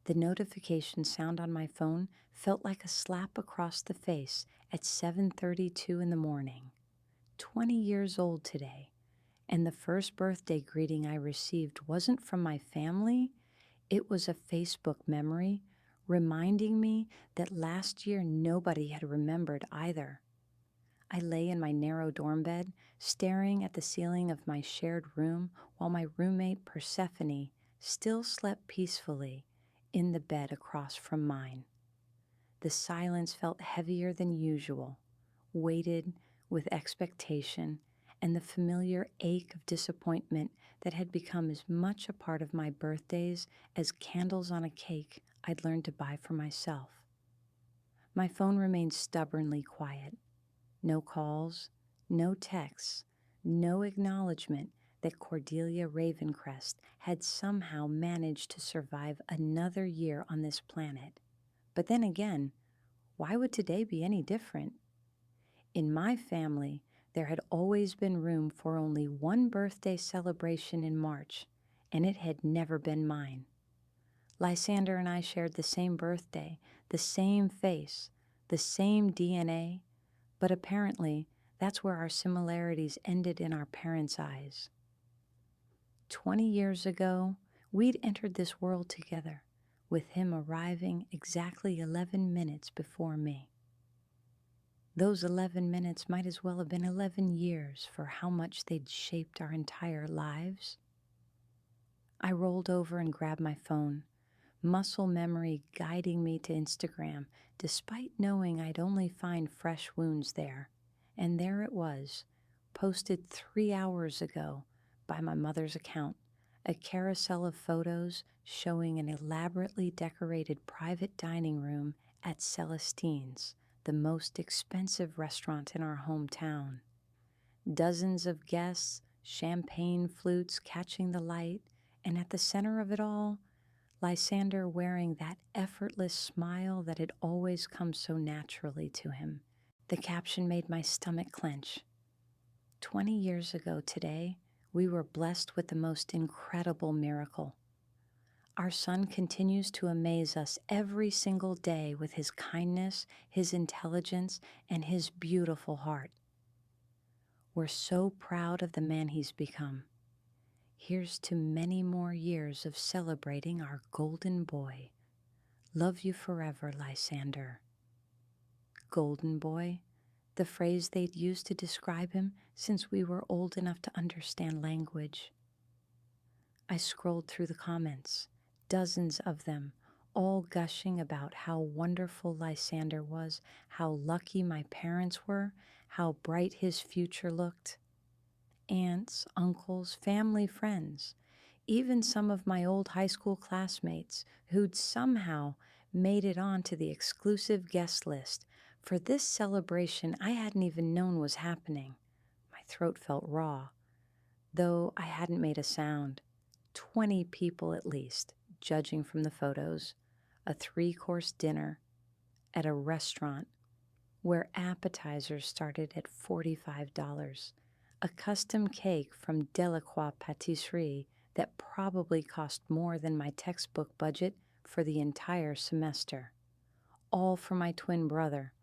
The notification sound on my phone felt like a slap across the face at 7:32 in the morning. 20 years old today, and the first birthday greeting I received wasn't from my family, it was a Facebook memory reminding me that last year nobody had remembered either. I lay in my narrow dorm bed, staring at the ceiling of my shared room while my roommate Persephone still slept peacefully in the bed across from mine. The silence felt heavier than usual, weighted with expectation and the familiar ache of disappointment that had become as much a part of my birthdays as candles on a cake I'd learned to buy for myself. My phone remained stubbornly quiet. No calls, no texts, no acknowledgement that Cordelia Ravencrest had somehow managed to survive another year on this planet. But then again, why would today be any different? In my family, there had always been room for only one birthday celebration in March, and it had never been mine. Lysander and I shared the same birthday, the same face, the same DNA, but apparently that's where our similarities ended in our parents' eyes. 20 years ago, we'd entered this world together, with him arriving exactly 11 minutes before me. Those 11 minutes might as well have been 11 years for how much they'd shaped our entire lives. I rolled over and grabbed my phone, muscle memory guiding me to Instagram, despite knowing I'd only find fresh wounds there. And there it was, posted 3 hours ago by my mother's account, a carousel of photos showing an elaborately decorated private dining room at Celestine's, the most expensive restaurant in our hometown. Dozens of guests, champagne flutes catching the light, and at the center of it all, Lysander wearing that effortless smile that had always come so naturally to him. The caption made my stomach clench. 20 years ago today, we were blessed with the most incredible miracle. Our son continues to amaze us every single day with his kindness, his intelligence, and his beautiful heart. We're so proud of the man he's become. Here's to many more years of celebrating our golden boy. Love you forever, Lysander. Golden boy, the phrase they'd used to describe him since we were old enough to understand language. I scrolled through the comments, dozens of them, all gushing about how wonderful Lysander was, how lucky my parents were, how bright his future looked. Aunts, uncles, family, friends, even some of my old high school classmates who'd somehow made it onto the exclusive guest list for this celebration I hadn't even known was happening. My throat felt raw, though I hadn't made a sound. 20 people at least, judging from the photos, a 3-course dinner at a restaurant where appetizers started at $45, a custom cake from Delacroix Patisserie that probably cost more than my textbook budget for the entire semester, all for my twin brother,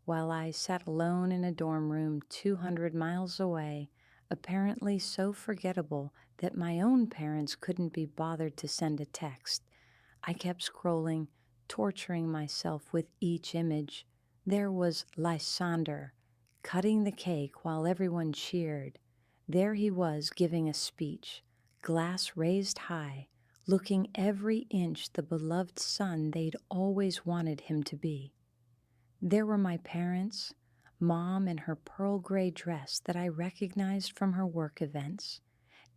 while I sat alone in a dorm room 200 miles away, apparently so forgettable that my own parents couldn't be bothered to send a text. I kept scrolling, torturing myself with each image. There was Lysander, cutting the cake while everyone cheered. There he was giving a speech, glass raised high, looking every inch the beloved son they'd always wanted him to be. There were my parents, Mom in her pearl gray dress that I recognized from her work events,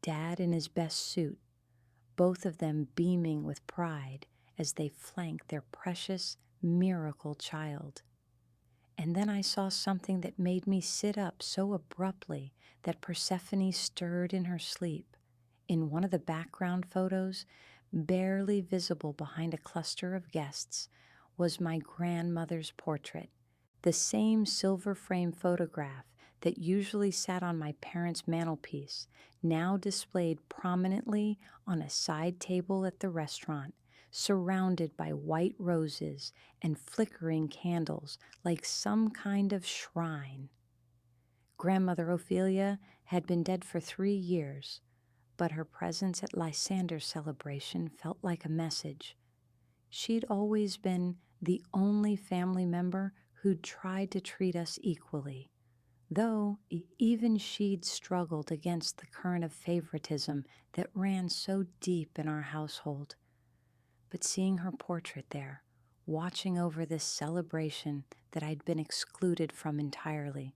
Dad in his best suit, both of them beaming with pride as they flanked their precious miracle child. And then I saw something that made me sit up so abruptly that Persephone stirred in her sleep. In one of the background photos, barely visible behind a cluster of guests, was my grandmother's portrait, the same silver frame photograph that usually sat on my parents' mantelpiece, now displayed prominently on a side table at the restaurant, surrounded by white roses and flickering candles like some kind of shrine. Grandmother Ophelia had been dead for 3 years, but her presence at Lysander's celebration felt like a message. She'd always been the only family member who'd tried to treat us equally, though even she'd struggled against the current of favoritism that ran so deep in our household. But seeing her portrait there, watching over this celebration that I'd been excluded from entirely,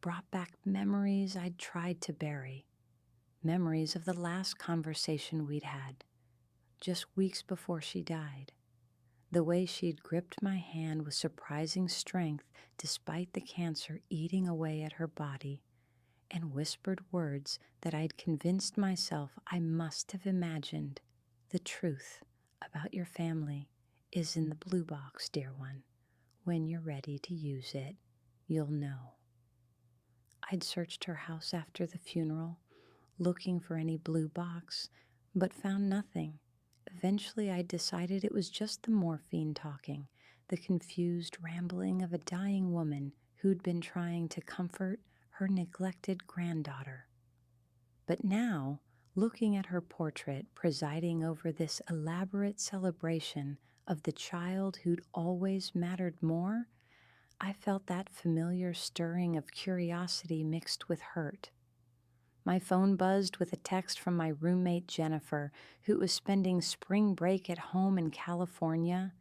brought back memories I'd tried to bury. Memories of the last conversation we'd had, just weeks before she died. The way she'd gripped my hand with surprising strength despite the cancer eating away at her body, and whispered words that I'd convinced myself I must have imagined. The truth about your family is in the blue box, dear one. When you're ready to use it, you'll know. I'd searched her house after the funeral, looking for any blue box, but found nothing. Eventually, I decided it was just the morphine talking, the confused rambling of a dying woman who'd been trying to comfort her neglected granddaughter. But now, looking at her portrait presiding over this elaborate celebration of the child who'd always mattered more, I felt that familiar stirring of curiosity mixed with hurt. My phone buzzed with a text from my roommate Jennifer, who was spending spring break at home in California.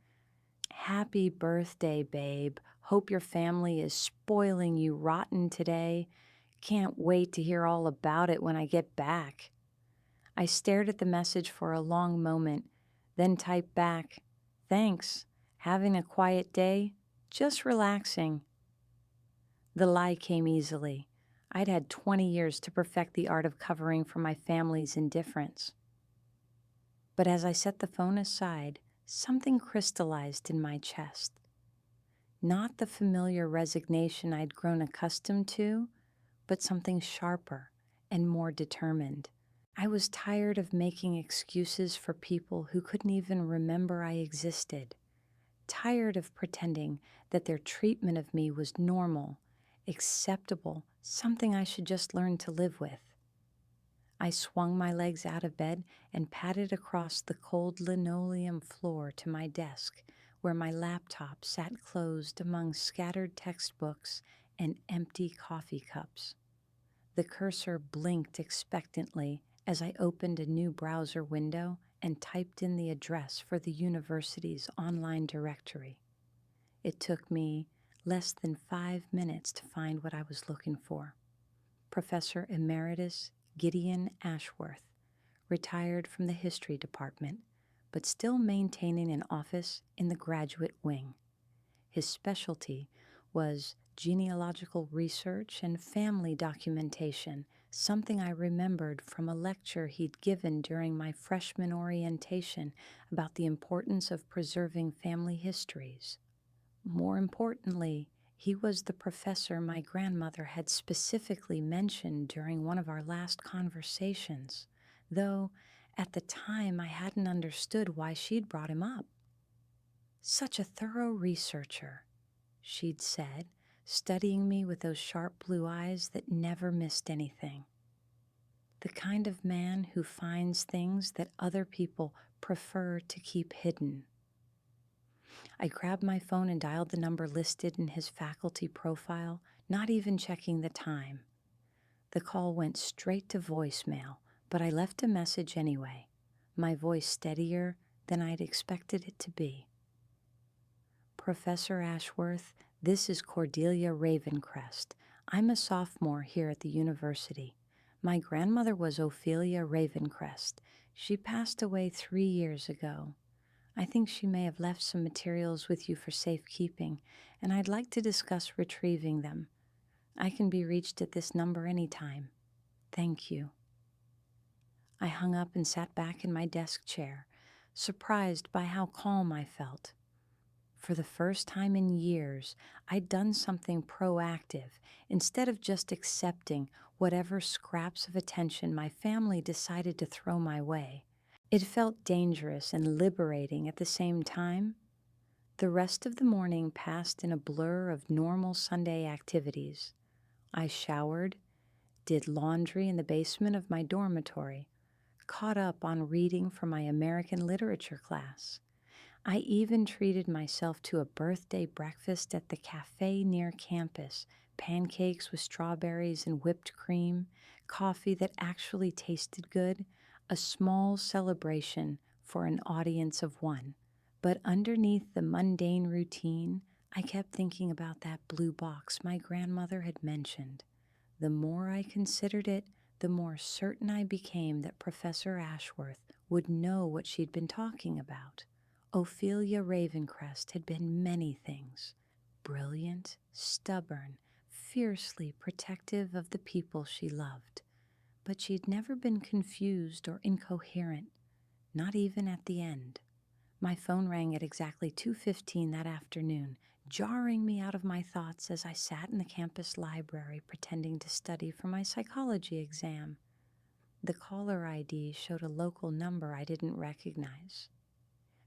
"Happy birthday, babe. Hope your family is spoiling you rotten today. Can't wait to hear all about it when I get back." I stared at the message for a long moment, then typed back, "Thanks. Having a quiet day? Just relaxing." The lie came easily. I'd had 20 years to perfect the art of covering for my family's indifference. But as I set the phone aside, something crystallized in my chest. Not the familiar resignation I'd grown accustomed to, but something sharper and more determined. I was tired of making excuses for people who couldn't even remember I existed. Tired of pretending that their treatment of me was normal, acceptable, something I should just learn to live with. I swung my legs out of bed and padded across the cold linoleum floor to my desk, where my laptop sat closed among scattered textbooks and empty coffee cups. The cursor blinked expectantly as I opened a new browser window and typed in the address for the university's online directory. It took me less than 5 minutes to find what I was looking for. Professor Emeritus Gideon Ashworth, retired from the history department, but still maintaining an office in the graduate wing. His specialty was genealogical research and family documentation, something I remembered from a lecture he'd given during my freshman orientation about the importance of preserving family histories. More importantly, he was the professor my grandmother had specifically mentioned during one of our last conversations, though at the time I hadn't understood why she'd brought him up. "Such a thorough researcher," she'd said, studying me with those sharp blue eyes that never missed anything. "The kind of man who finds things that other people prefer to keep hidden." I grabbed my phone and dialed the number listed in his faculty profile, not even checking the time. The call went straight to voicemail, but I left a message anyway, my voice steadier than I'd expected it to be. "Professor Ashworth, this is Cordelia Ravencrest. I'm a sophomore here at the university. My grandmother was Ophelia Ravencrest. She passed away 3 years ago. I think she may have left some materials with you for safekeeping, and I'd like to discuss retrieving them. I can be reached at this number anytime. Thank you." I hung up and sat back in my desk chair, surprised by how calm I felt. For the first time in years, I'd done something proactive instead of just accepting whatever scraps of attention my family decided to throw my way. It felt dangerous and liberating at the same time. The rest of the morning passed in a blur of normal Sunday activities. I showered, did laundry in the basement of my dormitory, caught up on reading for my American literature class. I even treated myself to a birthday breakfast at the cafe near campus, pancakes with strawberries and whipped cream, coffee that actually tasted good, a small celebration for an audience of one. But underneath the mundane routine, I kept thinking about that blue box my grandmother had mentioned. The more I considered it, the more certain I became that Professor Ashworth would know what she'd been talking about. Ophelia Ravencrest had been many things: brilliant, stubborn, fiercely protective of the people she loved. But she'd never been confused or incoherent, not even at the end. My phone rang at exactly 2:15 that afternoon, jarring me out of my thoughts as I sat in the campus library pretending to study for my psychology exam. The caller ID showed a local number I didn't recognize.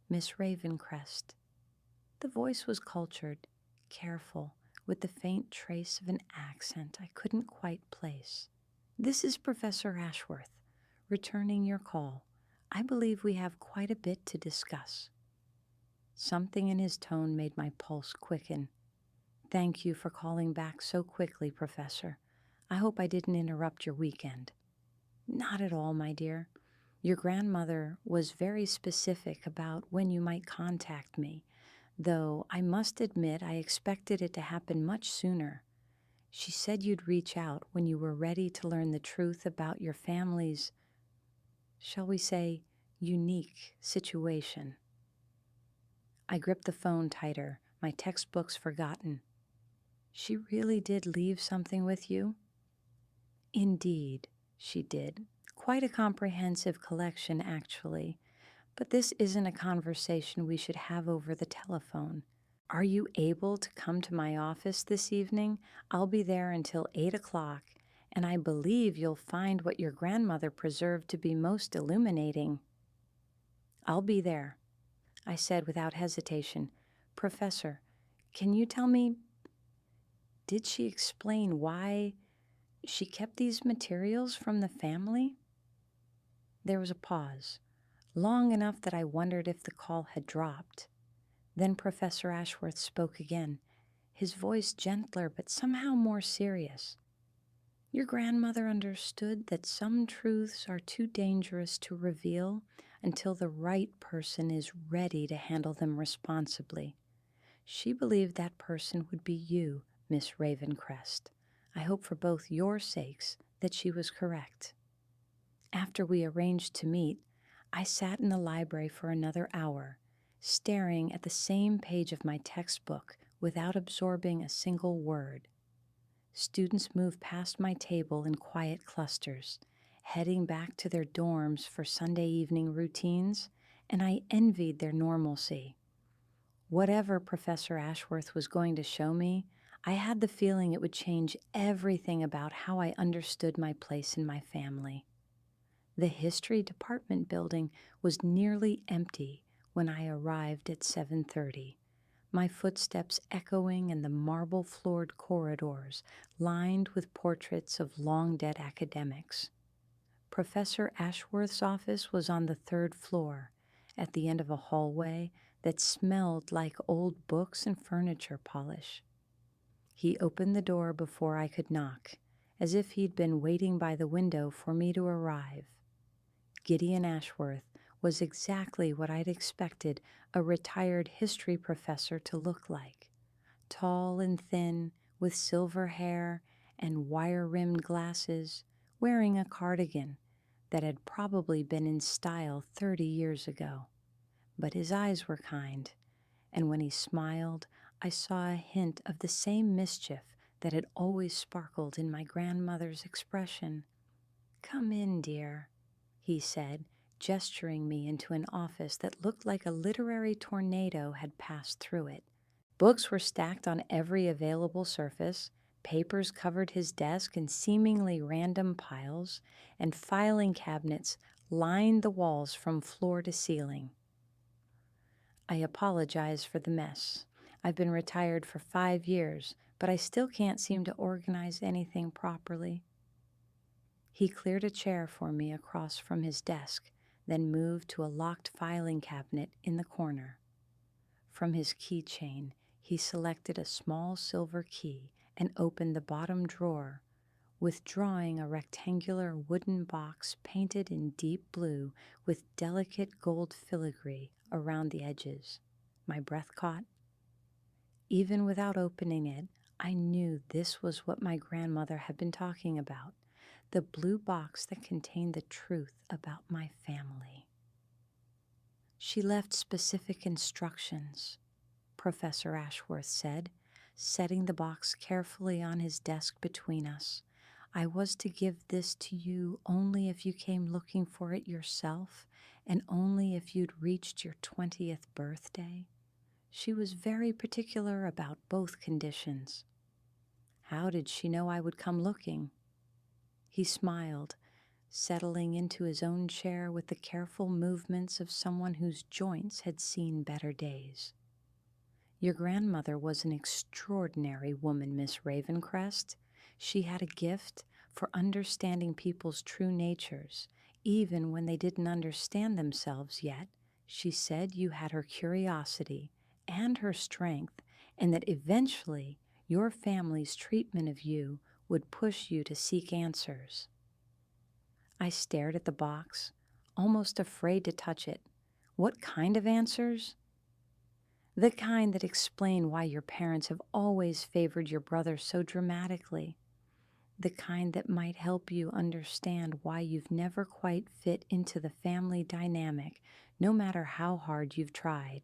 Miss Ravencrest. The voice was cultured, careful, with the faint trace of an accent I couldn't quite place. "This is Professor Ashworth, returning your call. I believe we have quite a bit to discuss." Something in his tone made my pulse quicken. "Thank you for calling back so quickly, Professor. I hope I didn't interrupt your weekend." "Not at all, my dear. Your grandmother was very specific about when you might contact me, though I must admit I expected it to happen much sooner. She said you'd reach out when you were ready to learn the truth about your family's, shall we say, unique situation." I gripped the phone tighter, my textbooks forgotten. "She really did leave something with you?" "Indeed, she did. Quite a comprehensive collection, actually. But this isn't a conversation we should have over the telephone. Are you able to come to my office this evening? I'll be there until 8 o'clock, and I believe you'll find what your grandmother preserved to be most illuminating." "I'll be there," I said without hesitation. "Professor, can you tell me, did she explain why she kept these materials from the family?" There was a pause, long enough that I wondered if the call had dropped. Then Professor Ashworth spoke again, his voice gentler but somehow more serious. "Your grandmother understood that some truths are too dangerous to reveal until the right person is ready to handle them responsibly. She believed that person would be you, Miss Ravencrest. I hope for both your sakes that she was correct." After we arranged to meet, I sat in the library for another hour, staring at the same page of my textbook without absorbing a single word. Students moved past my table in quiet clusters, heading back to their dorms for Sunday evening routines, and I envied their normalcy. Whatever Professor Ashworth was going to show me, I had the feeling it would change everything about how I understood my place in my family. The history department building was nearly empty when I arrived at 7:30, my footsteps echoing in the marble-floored corridors lined with portraits of long-dead academics. Professor Ashworth's office was on the 3rd floor, at the end of a hallway that smelled like old books and furniture polish. He opened the door before I could knock, as if he'd been waiting by the window for me to arrive. Gideon Ashworth was exactly what I'd expected a retired history professor to look like: tall and thin, with silver hair and wire-rimmed glasses, wearing a cardigan that had probably been in style 30 years ago. But his eyes were kind, and when he smiled, I saw a hint of the same mischief that had always sparkled in my grandmother's expression. "Come in, dear," he said, gesturing me into an office that looked like a literary tornado had passed through it. Books were stacked on every available surface, papers covered his desk in seemingly random piles, and filing cabinets lined the walls from floor to ceiling. I apologize for the mess. I've been retired for 5 years, but I still can't seem to organize anything properly. He cleared a chair for me across from his desk, then moved to a locked filing cabinet in the corner. From his keychain, he selected a small silver key and opened the bottom drawer, withdrawing a rectangular wooden box painted in deep blue with delicate gold filigree around the edges. My breath caught. Even without opening it, I knew this was what my grandmother had been talking about, the blue box that contained the truth about my family. She left specific instructions, Professor Ashworth said, setting the box carefully on his desk between us. I was to give this to you only if you came looking for it yourself, and only if you'd reached your 20th birthday. She was very particular about both conditions. How did she know I would come looking? He smiled, settling into his own chair with the careful movements of someone whose joints had seen better days. Your grandmother was an extraordinary woman, Miss Ravencrest. She had a gift for understanding people's true natures, even when they didn't understand themselves yet. She said you had her curiosity and her strength, and that eventually your family's treatment of you would push you to seek answers. I stared at the box, almost afraid to touch it. What kind of answers? The kind that explain why your parents have always favored your brother so dramatically. The kind that might help you understand why you've never quite fit into the family dynamic, no matter how hard you've tried.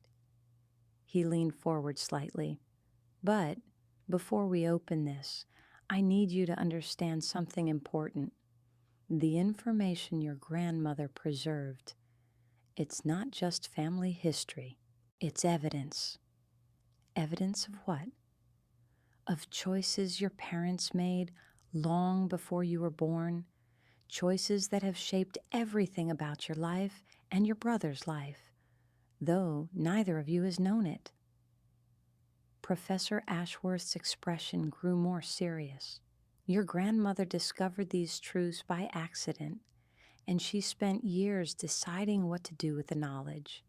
He leaned forward slightly. But before we open this, I need you to understand something important. The information your grandmother preserved, it's not just family history, it's evidence. Evidence of what? Of choices your parents made long before you were born, choices that have shaped everything about your life and your brother's life, though neither of you has known it. Professor Ashworth's expression grew more serious. Your grandmother discovered these truths by accident, and she spent years deciding what to do with the knowledge.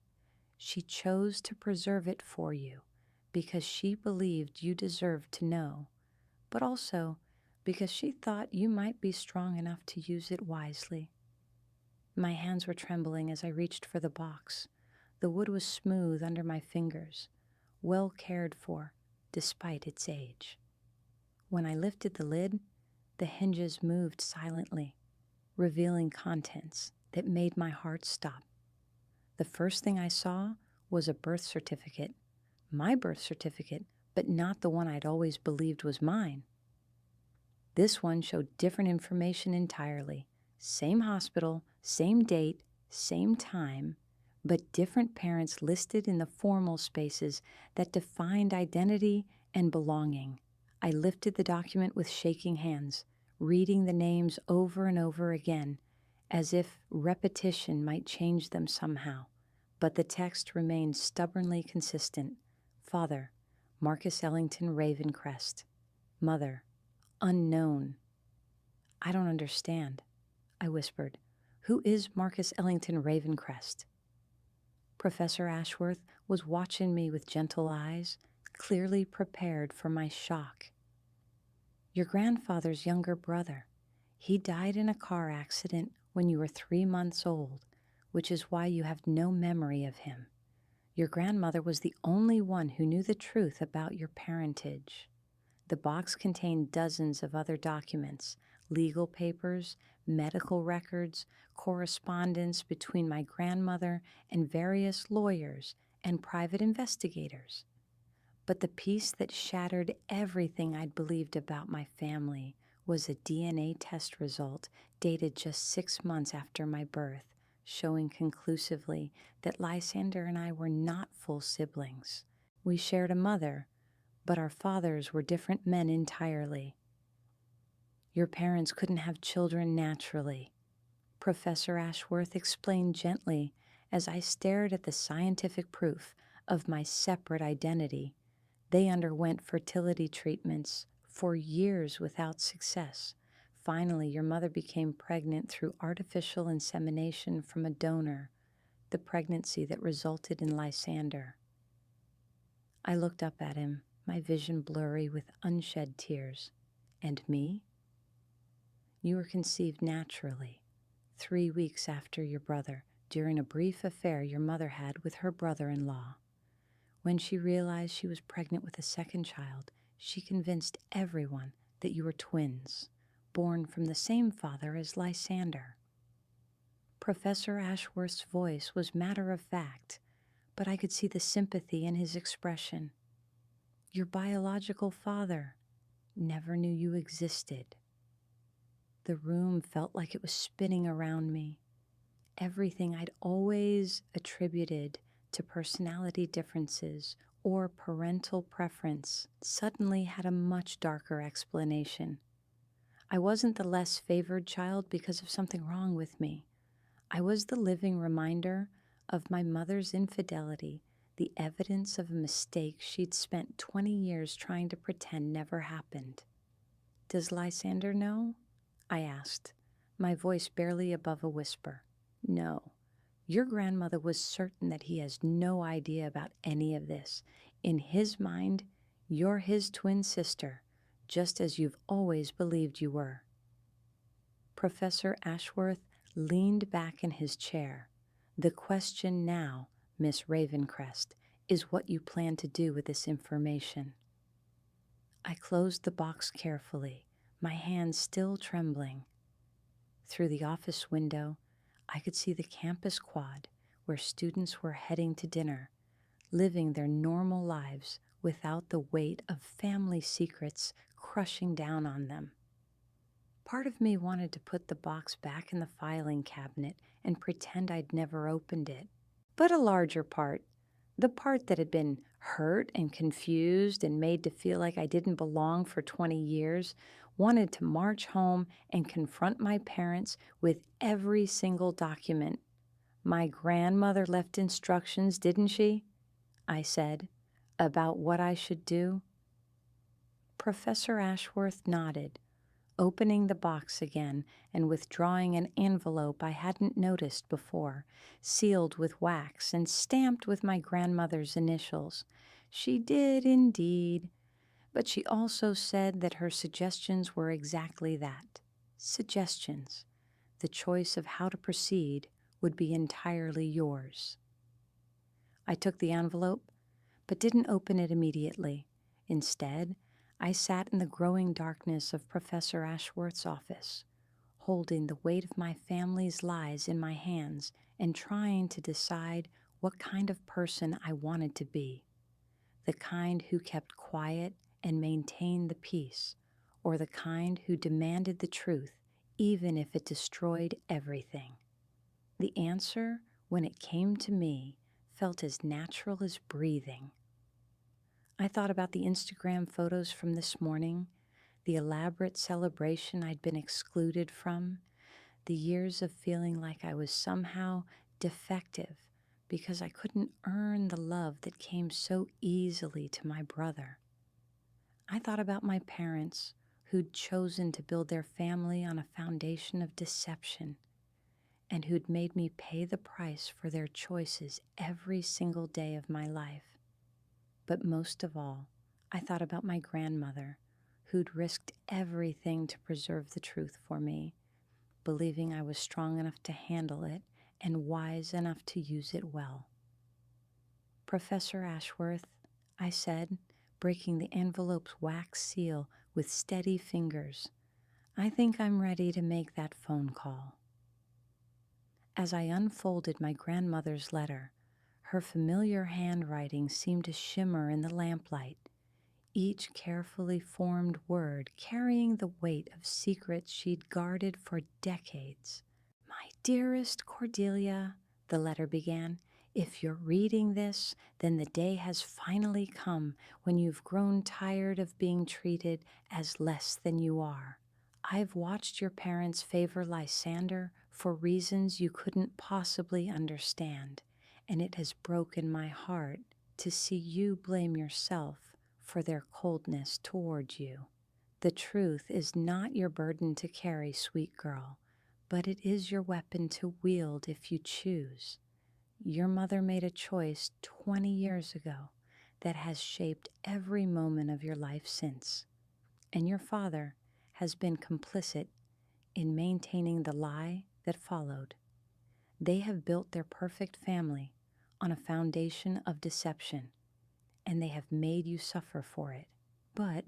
She chose to preserve it for you because she believed you deserved to know, but also because she thought you might be strong enough to use it wisely. My hands were trembling as I reached for the box. The wood was smooth under my fingers, well cared for, despite its age. When I lifted the lid, the hinges moved silently, revealing contents that made my heart stop. The first thing I saw was a birth certificate, my birth certificate, but not the one I'd always believed was mine. This one showed different information entirely. Same hospital, same date, same time, but different parents listed in the formal spaces that defined identity and belonging. I lifted the document with shaking hands, reading the names over and over again, as if repetition might change them somehow. But the text remained stubbornly consistent. Father, Marcus Ellington Ravencrest. Mother, unknown. I don't understand, I whispered. Who is Marcus Ellington Ravencrest? Professor Ashworth was watching me with gentle eyes, clearly prepared for my shock. Your grandfather's younger brother. He died in a car accident when you were 3 months old, which is why you have no memory of him. Your grandmother was the only one who knew the truth about your parentage. The box contained dozens of other documents, legal papers, medical records, correspondence between my grandmother and various lawyers and private investigators. But the piece that shattered everything I'd believed about my family was a DNA test result dated just 6 months after my birth, showing conclusively that Lysander and I were not full siblings. We shared a mother, but our fathers were different men entirely. Your parents couldn't have children naturally. Professor Ashworth explained gently as I stared at the scientific proof of my separate identity. They underwent fertility treatments for years without success. Finally, your mother became pregnant through artificial insemination from a donor, the pregnancy that resulted in Lysander. I looked up at him, my vision blurry with unshed tears. And me? You were conceived naturally, 3 weeks after your brother, during a brief affair your mother had with her brother-in-law. When she realized she was pregnant with a second child, she convinced everyone that you were twins, born from the same father as Lysander. Professor Ashworth's voice was matter-of-fact, but I could see the sympathy in his expression. Your biological father never knew you existed. The room felt like it was spinning around me. Everything I'd always attributed to personality differences or parental preference suddenly had a much darker explanation. I wasn't the less favored child because of something wrong with me. I was the living reminder of my mother's infidelity, the evidence of a mistake she'd spent 20 years trying to pretend never happened. Does Lysander know? I asked, my voice barely above a whisper. No. Your grandmother was certain that he has no idea about any of this. In his mind, you're his twin sister, just as you've always believed you were. Professor Ashworth leaned back in his chair. The question now, Miss Ravencrest, is what you plan to do with this information. I closed the box carefully, my hands still trembling. Through the office window, I could see the campus quad where students were heading to dinner, living their normal lives without the weight of family secrets crushing down on them. Part of me wanted to put the box back in the filing cabinet and pretend I'd never opened it. But a larger part, the part that had been hurt and confused and made to feel like I didn't belong for 20 years, wanted to march home and confront my parents with every single document. My grandmother left instructions, didn't she? I said, about what I should do. Professor Ashworth nodded, opening the box again and withdrawing an envelope I hadn't noticed before, sealed with wax and stamped with my grandmother's initials. She did indeed, but she also said that her suggestions were exactly that, suggestions. The choice of how to proceed would be entirely yours. I took the envelope, but didn't open it immediately. Instead, I sat in the growing darkness of Professor Ashworth's office, holding the weight of my family's lies in my hands and trying to decide what kind of person I wanted to be. The kind who kept quiet and maintained the peace, or the kind who demanded the truth even if it destroyed everything. The answer, when it came to me, felt as natural as breathing. I thought about the Instagram photos from this morning, the elaborate celebration I'd been excluded from, the years of feeling like I was somehow defective because I couldn't earn the love that came so easily to my brother. I thought about my parents who'd chosen to build their family on a foundation of deception and who'd made me pay the price for their choices every single day of my life. But most of all, I thought about my grandmother, who'd risked everything to preserve the truth for me, believing I was strong enough to handle it and wise enough to use it well. Professor Ashworth, I said, breaking the envelope's wax seal with steady fingers, I think I'm ready to make that phone call. As I unfolded my grandmother's letter, her familiar handwriting seemed to shimmer in the lamplight, each carefully formed word carrying the weight of secrets she'd guarded for decades. My dearest Cordelia, the letter began, if you're reading this, then the day has finally come when you've grown tired of being treated as less than you are. I've watched your parents favor Lysander for reasons you couldn't possibly understand, and it has broken my heart to see you blame yourself for their coldness toward you. The truth is not your burden to carry, sweet girl, but it is your weapon to wield if you choose. Your mother made a choice 20 years ago that has shaped every moment of your life since, and your father has been complicit in maintaining the lie that followed. They have built their perfect family on a foundation of deception, and they have made you suffer for it. But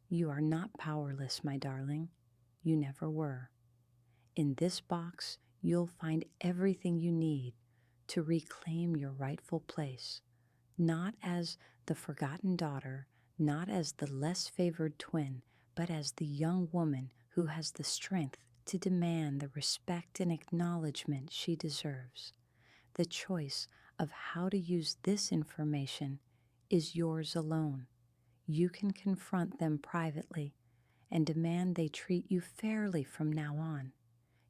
you are not powerless, my darling. You never were. In this box, you'll find everything you need to reclaim your rightful place, not as the forgotten daughter, not as the less favored twin, but as the young woman who has the strength to demand the respect and acknowledgement she deserves. The choice of how to use this information is yours alone. You can confront them privately and demand they treat you fairly from now on.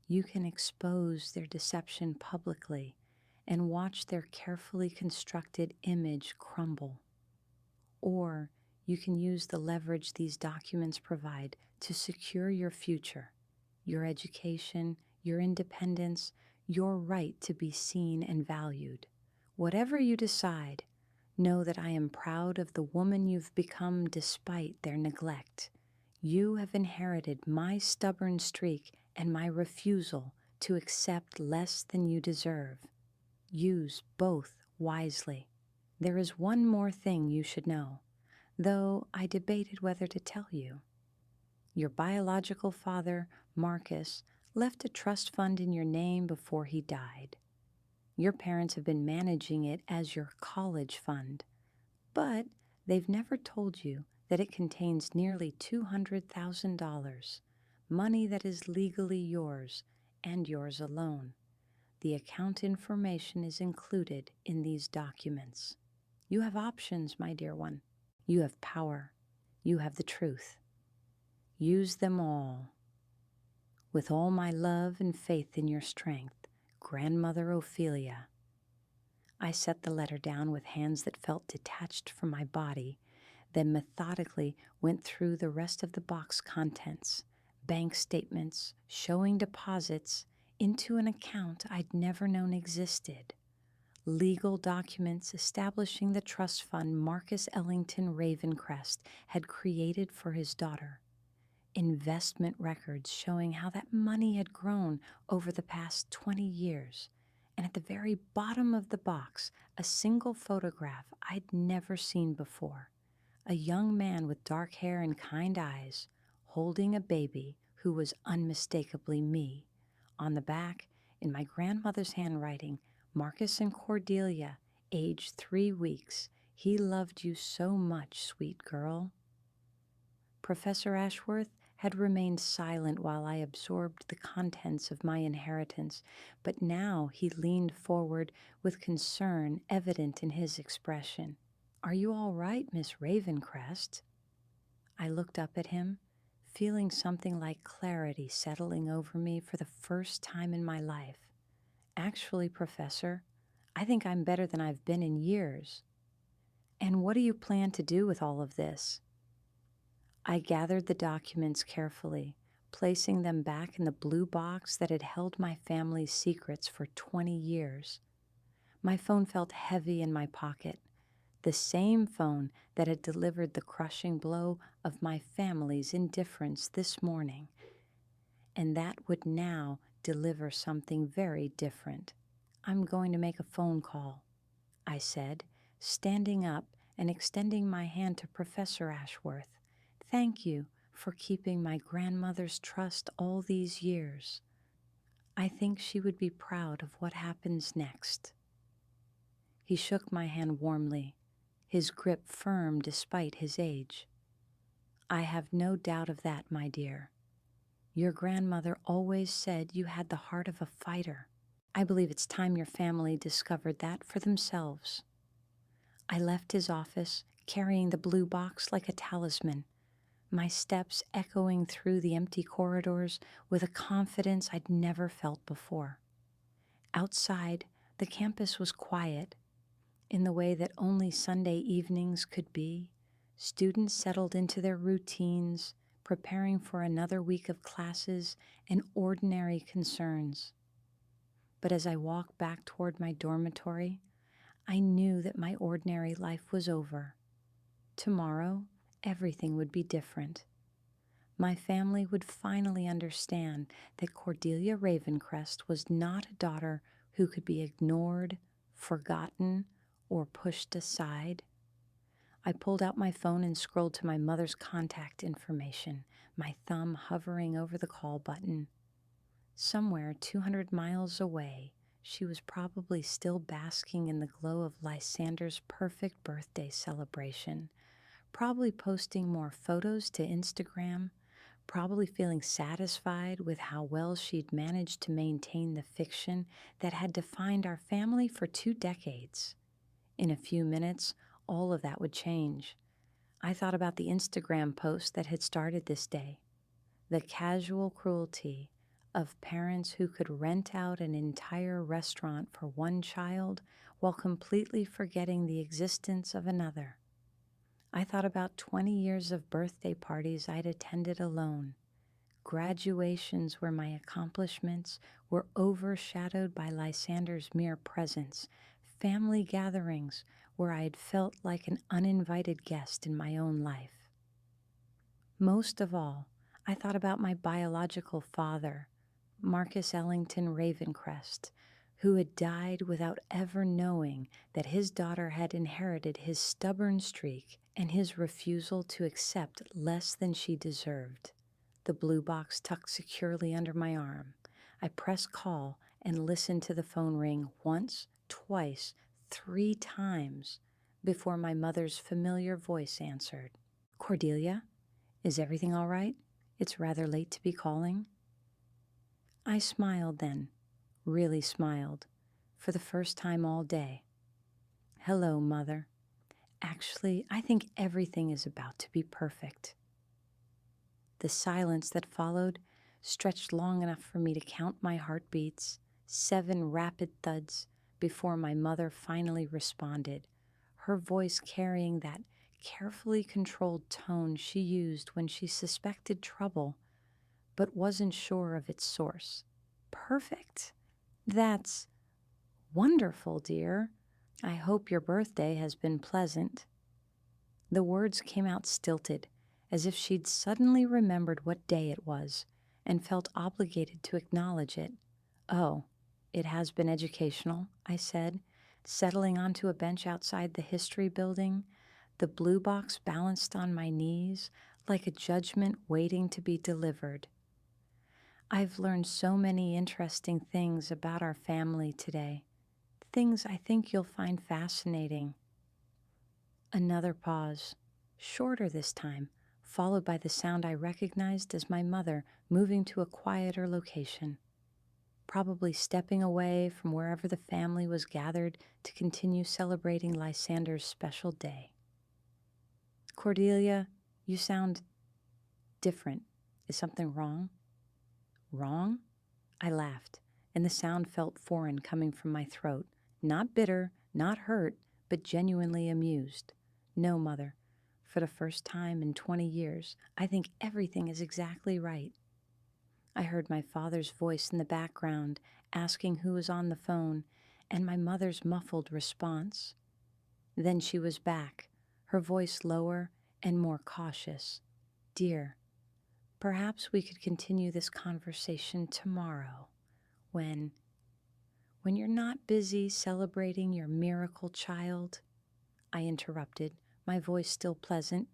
You can expose their deception publicly and watch their carefully constructed image crumble. Or you can use the leverage these documents provide to secure your future, your education, your independence, your right to be seen and valued. Whatever you decide, know that I am proud of the woman you've become despite their neglect. You have inherited my stubborn streak and my refusal to accept less than you deserve. Use both wisely. There is one more thing you should know, though I debated whether to tell you. Your biological father, Marcus, left a trust fund in your name before he died. Your parents have been managing it as your college fund, but they've never told you that it contains nearly $200,000, money that is legally yours and yours alone. The account information is included in these documents. You have options, my dear one. You have power. You have the truth. Use them all. With all my love and faith in your strength, Grandmother Ophelia. I set the letter down with hands that felt detached from my body, then methodically went through the rest of the box contents, bank statements, showing deposits into an account I'd never known existed, legal documents establishing the trust fund Marcus Ellington Ravencrest had created for his daughter, investment records showing how that money had grown over the past 20 years, and at the very bottom of the box, a single photograph I'd never seen before, a young man with dark hair and kind eyes, holding a baby who was unmistakably me. On the back, in my grandmother's handwriting, Marcus and Cordelia, aged 3 weeks. He loved you so much, sweet girl. Professor Ashworth had remained silent while I absorbed the contents of my inheritance, but now he leaned forward with concern evident in his expression. "Are you all right, Miss Ravencrest?" I looked up at him, feeling something like clarity settling over me for the first time in my life. "Actually, Professor, I think I'm better than I've been in years." "And what do you plan to do with all of this?" I gathered the documents carefully, placing them back in the blue box that had held my family's secrets for 20 years. My phone felt heavy in my pocket, the same phone that had delivered the crushing blow of my family's indifference this morning, and that would now deliver something very different. "I'm going to make a phone call," I said, standing up and extending my hand to Professor Ashworth. "Thank you for keeping my grandmother's trust all these years. I think she would be proud of what happens next." He shook my hand warmly, his grip firm despite his age. "I have no doubt of that, my dear. Your grandmother always said you had the heart of a fighter. I believe it's time your family discovered that for themselves." I left his office, carrying the blue box like a talisman, my steps echoing through the empty corridors with a confidence I'd never felt before. Outside, the campus was quiet in the way that only Sunday evenings could be. Students settled into their routines, preparing for another week of classes and ordinary concerns. But as I walked back toward my dormitory, I knew that my ordinary life was over. Tomorrow, everything would be different. My family would finally understand that Cordelia Ravencrest was not a daughter who could be ignored, forgotten, or pushed aside. I pulled out my phone and scrolled to my mother's contact information, my thumb hovering over the call button. Somewhere 200 miles away, she was probably still basking in the glow of Lysander's perfect birthday celebration, probably posting more photos to Instagram, probably feeling satisfied with how well she'd managed to maintain the fiction that had defined our family for 2 decades. In a few minutes, all of that would change. I thought about the Instagram post that had started this day, the casual cruelty of parents who could rent out an entire restaurant for one child while completely forgetting the existence of another. I thought about 20 years of birthday parties I'd attended alone, graduations where my accomplishments were overshadowed by Lysander's mere presence, family gatherings where I had felt like an uninvited guest in my own life. Most of all, I thought about my biological father, Marcus Ellington Ravencrest, who had died without ever knowing that his daughter had inherited his stubborn streak and his refusal to accept less than she deserved. The blue box tucked securely under my arm. I pressed call and listened to the phone ring once, twice, 3 times before my mother's familiar voice answered. "Cordelia, is everything all right? It's rather late to be calling." I smiled then, really smiled, for the first time all day. "Hello, Mother. Actually, I think everything is about to be perfect." The silence that followed stretched long enough for me to count my heartbeats, 7 rapid thuds, before my mother finally responded, her voice carrying that carefully controlled tone she used when she suspected trouble but wasn't sure of its source. "Perfect. That's wonderful, dear. I hope your birthday has been pleasant." The words came out stilted, as if she'd suddenly remembered what day it was and felt obligated to acknowledge it. "Oh, it has been educational," I said, settling onto a bench outside the history building, the blue box balanced on my knees like a judgment waiting to be delivered. "I've learned so many interesting things about our family today, things I think you'll find fascinating." Another pause, shorter this time, followed by the sound I recognized as my mother moving to a quieter location, probably stepping away from wherever the family was gathered to continue celebrating Lysander's special day. "Cordelia, you sound different. Is something wrong?" "Wrong?" I laughed, and the sound felt foreign coming from my throat. Not bitter, not hurt, but genuinely amused. "No, Mother. For the first time in 20 years, I think everything is exactly right." I heard my father's voice in the background, asking who was on the phone, and my mother's muffled response. Then she was back, her voice lower and more cautious. "Dear, perhaps we could continue this conversation tomorrow, when you're not busy celebrating your miracle child." I interrupted, my voice still pleasant,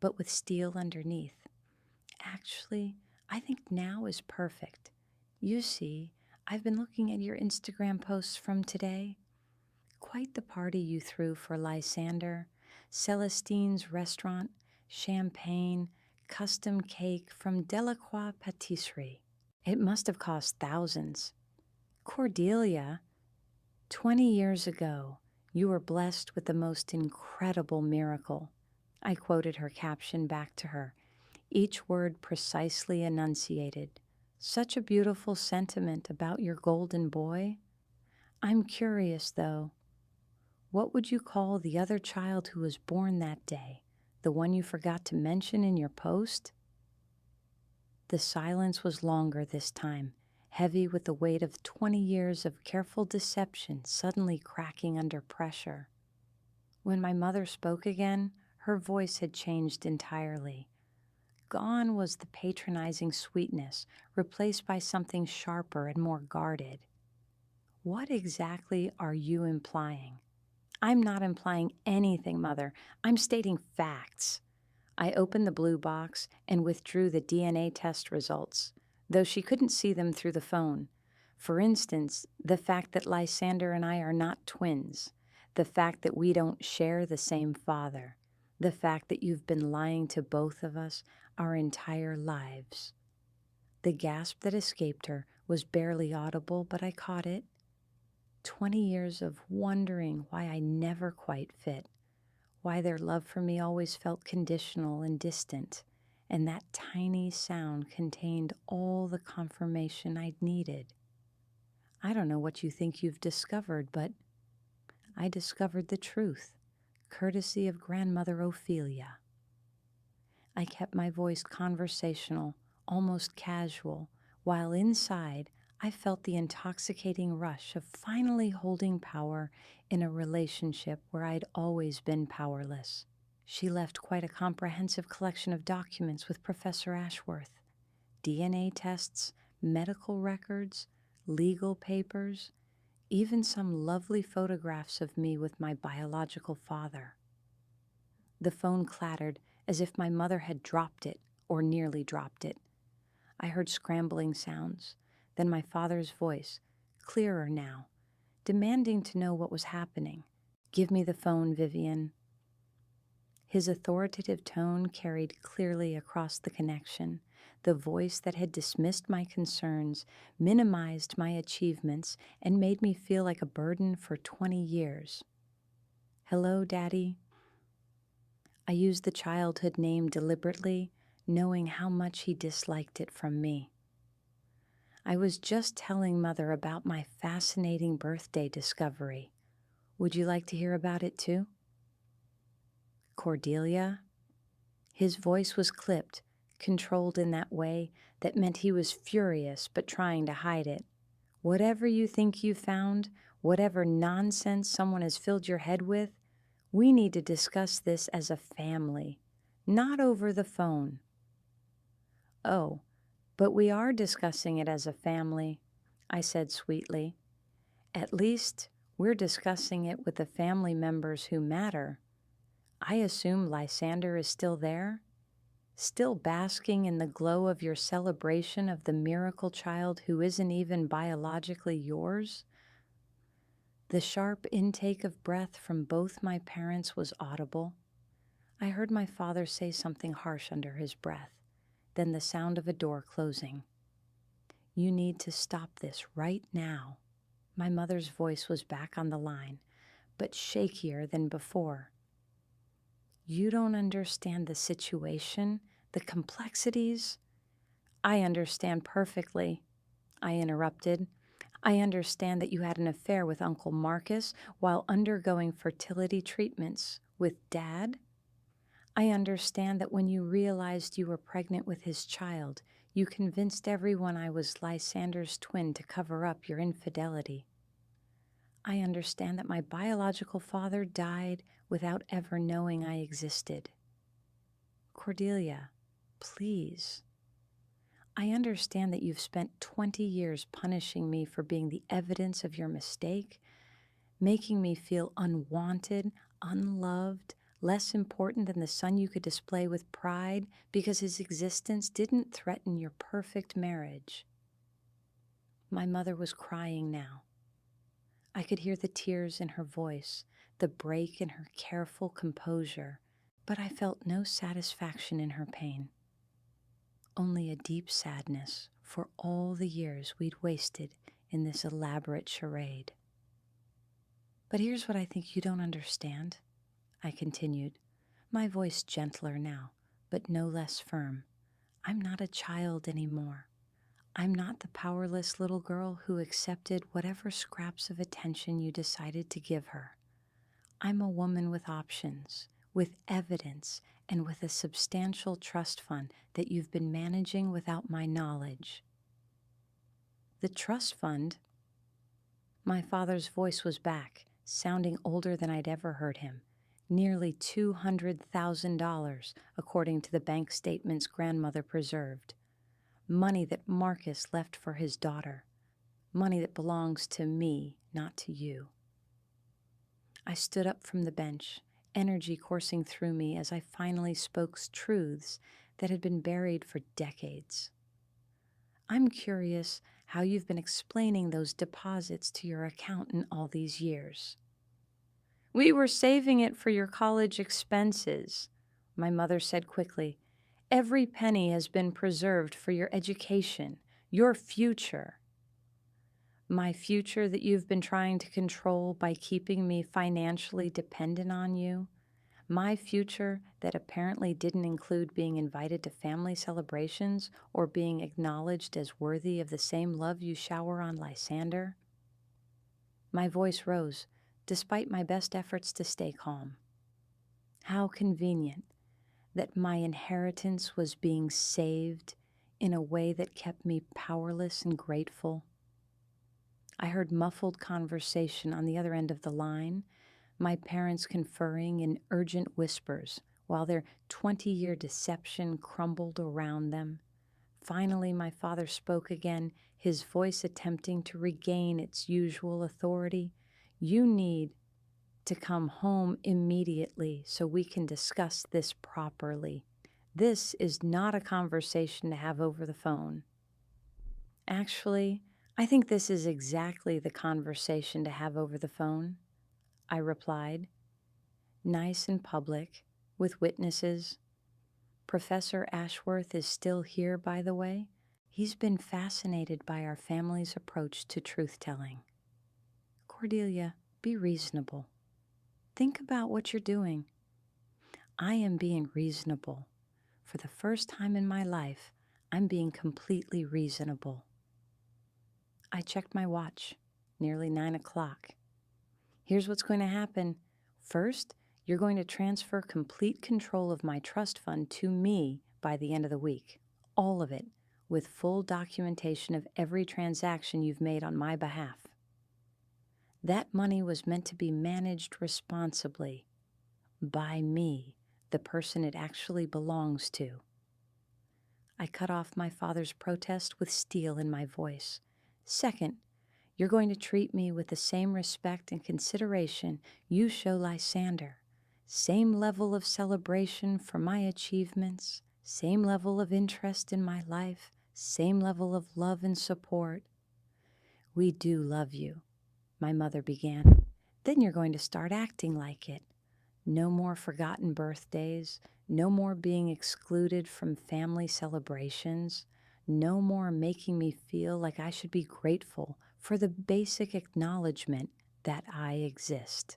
but with steel underneath. "Actually, I think now is perfect. You see, I've been looking at your Instagram posts from today. Quite the party you threw for Lysander. Celestine's restaurant, champagne, custom cake from Delacroix Patisserie. It must have cost thousands. Cordelia, 20 years ago, you were blessed with the most incredible miracle. I quoted her caption back to her, each word precisely enunciated. Such a beautiful sentiment about your golden boy. I'm curious, though. What would you call the other child who was born that day? The one you forgot to mention in your post? The silence was longer this time, heavy with the weight of 20 years of careful deception suddenly cracking under pressure. When my mother spoke again, her voice had changed entirely. Gone was the patronizing sweetness, replaced by something sharper and more guarded. What exactly are you implying? I'm not implying anything, Mother. I'm stating facts. I opened the blue box and withdrew the DNA test results, though she couldn't see them through the phone. For instance, the fact that Lysander and I are not twins, the fact that we don't share the same father, the fact that you've been lying to both of us our entire lives. The gasp that escaped her was barely audible, but I caught it. 20 years of wondering why I never quite fit, why their love for me always felt conditional and distant, and that tiny sound contained all the confirmation I'd needed. I don't know what you think you've discovered, but I discovered the truth, courtesy of Grandmother Ophelia. I kept my voice conversational, almost casual, while inside I felt the intoxicating rush of finally holding power in a relationship where I'd always been powerless. She left quite a comprehensive collection of documents with Professor Ashworth. DNA tests, medical records, legal papers, even some lovely photographs of me with my biological father. The phone clattered as if my mother had dropped it or nearly dropped it. I heard scrambling sounds, then my father's voice, clearer now, demanding to know what was happening. "Give me the phone, Vivian." His authoritative tone carried clearly across the connection. The voice that had dismissed my concerns, minimized my achievements, and made me feel like a burden for 20 years. "Hello, Daddy." I used the childhood name deliberately, knowing how much he disliked it from me. "I was just telling Mother about my fascinating birthday discovery. Would you like to hear about it too?" "Cordelia?" His voice was clipped, controlled in that way that meant he was furious but trying to hide it. "Whatever you think you found, whatever nonsense someone has filled your head with, we need to discuss this as a family, not over the phone." "Oh, but we are discussing it as a family," I said sweetly. "At least we're discussing it with the family members who matter. I assume Lysander is still there? Still basking in the glow of your celebration of the miracle child who isn't even biologically yours?" The sharp intake of breath from both my parents was audible. I heard my father say something harsh under his breath, then the sound of a door closing. "You need to stop this right now." My mother's voice was back on the line, but shakier than before. "You don't understand the situation, the complexities." "I understand perfectly," I interrupted. "I understand that you had an affair with Uncle Marcus while undergoing fertility treatments with Dad. I understand that when you realized you were pregnant with his child, you convinced everyone I was Lysander's twin to cover up your infidelity. I understand that my biological father died without ever knowing I existed." "Cordelia, please." "I understand that you've spent 20 years punishing me for being the evidence of your mistake, making me feel unwanted, unloved, less important than the son you could display with pride because his existence didn't threaten your perfect marriage." My mother was crying now. I could hear the tears in her voice, the break in her careful composure, but I felt no satisfaction in her pain, only a deep sadness for all the years we'd wasted in this elaborate charade. "But here's what I think you don't understand," I continued. my voice gentler now, but no less firm. I'm not a child anymore. I'm not the powerless little girl who accepted whatever scraps of attention you decided to give her. I'm a woman with options, with evidence, and with a substantial trust fund that you've been managing without my knowledge. The trust fund? My father's voice was back, sounding older than I'd ever heard him. Nearly $200,000, according to the bank statements grandmother preserved. Money that Marcus left for his daughter. Money that belongs to me, not to you. I stood up from the bench, energy coursing through me as I finally spoke truths that had been buried for decades. I'm curious how you've been explaining those deposits to your accountant all these years. We were saving it for your college expenses, my mother said quickly. Every penny has been preserved for your education, your future. My future that you've been trying to control by keeping me financially dependent on you. My future that apparently didn't include being invited to family celebrations or being acknowledged as worthy of the same love you shower on Lysander. My voice rose, despite my best efforts to stay calm. How convenient that my inheritance was being saved in a way that kept me powerless and grateful. I heard muffled conversation on the other end of the line, my parents conferring in urgent whispers while their 20-year deception crumbled around them. Finally, my father spoke again, his voice attempting to regain its usual authority. You need to come home immediately so we can discuss this properly. This is not a conversation to have over the phone. Actually, I think this is exactly the conversation to have over the phone, I replied. Nice and public, with witnesses. Professor Ashworth is still here, by the way. He's been fascinated by our family's approach to truth-telling. Cordelia, be reasonable. Think about what you're doing. I am being reasonable. For the first time in my life, I'm being completely reasonable. I checked my watch, nearly 9 o'clock. Here's what's going to happen. First, you're going to transfer complete control of my trust fund to me by the end of the week. All of it, with full documentation of every transaction you've made on my behalf. That money was meant to be managed responsibly by me, the person it actually belongs to. I cut off my father's protest with steel in my voice. Second, you're going to treat me with the same respect and consideration you show Lysander. Same level of celebration for my achievements, same level of interest in my life, same level of love and support. We do love you, my mother began. Then you're going to start acting like it. No more forgotten birthdays, no more being excluded from family celebrations, no more making me feel like I should be grateful for the basic acknowledgement that I exist.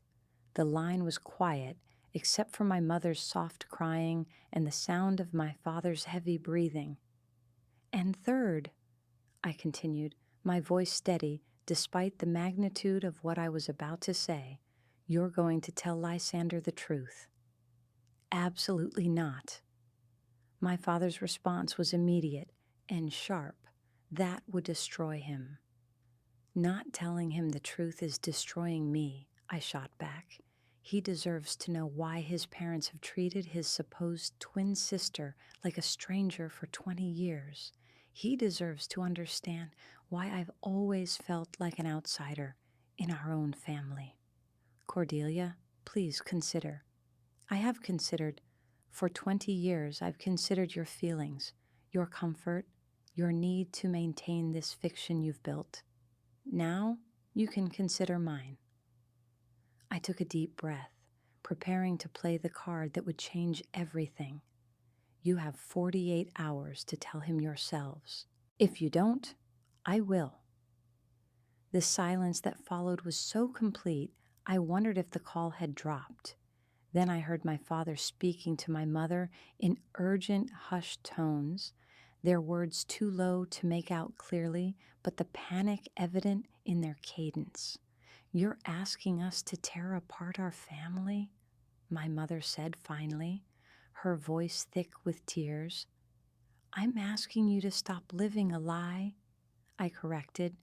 The line was quiet, except for my mother's soft crying and the sound of my father's heavy breathing. And third, I continued, my voice steady, despite the magnitude of what I was about to say, you're going to tell Lysander the truth. Absolutely not. My father's response was immediate and sharp. That would destroy him. Not telling him the truth is destroying me, I shot back. He deserves to know why his parents have treated his supposed twin sister like a stranger for 20 years. He deserves to understand why I've always felt like an outsider in our own family. Cordelia, please consider. I have considered. For 20 years, I've considered your feelings, your comfort, your need to maintain this fiction you've built. Now, you can consider mine. I took a deep breath, preparing to play the card that would change everything. You have 48 hours to tell him yourselves. If you don't, I will. The silence that followed was so complete, I wondered if the call had dropped. Then I heard my father speaking to my mother in urgent, hushed tones, their words too low to make out clearly, but the panic evident in their cadence. "You're asking us to tear apart our family?" my mother said finally, her voice thick with tears. "I'm asking you to stop living a lie," I corrected.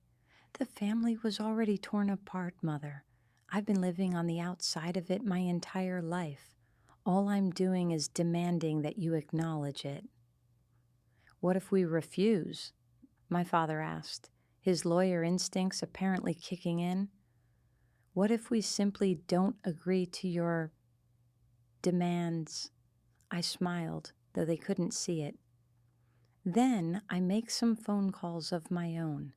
"The family was already torn apart, Mother. I've been living on the outside of it my entire life. All I'm doing is demanding that you acknowledge it." "What if we refuse?" my father asked, his lawyer instincts apparently kicking in. "What if we simply don't agree to your demands?" I smiled, though they couldn't see it. "Then I make some phone calls of my own.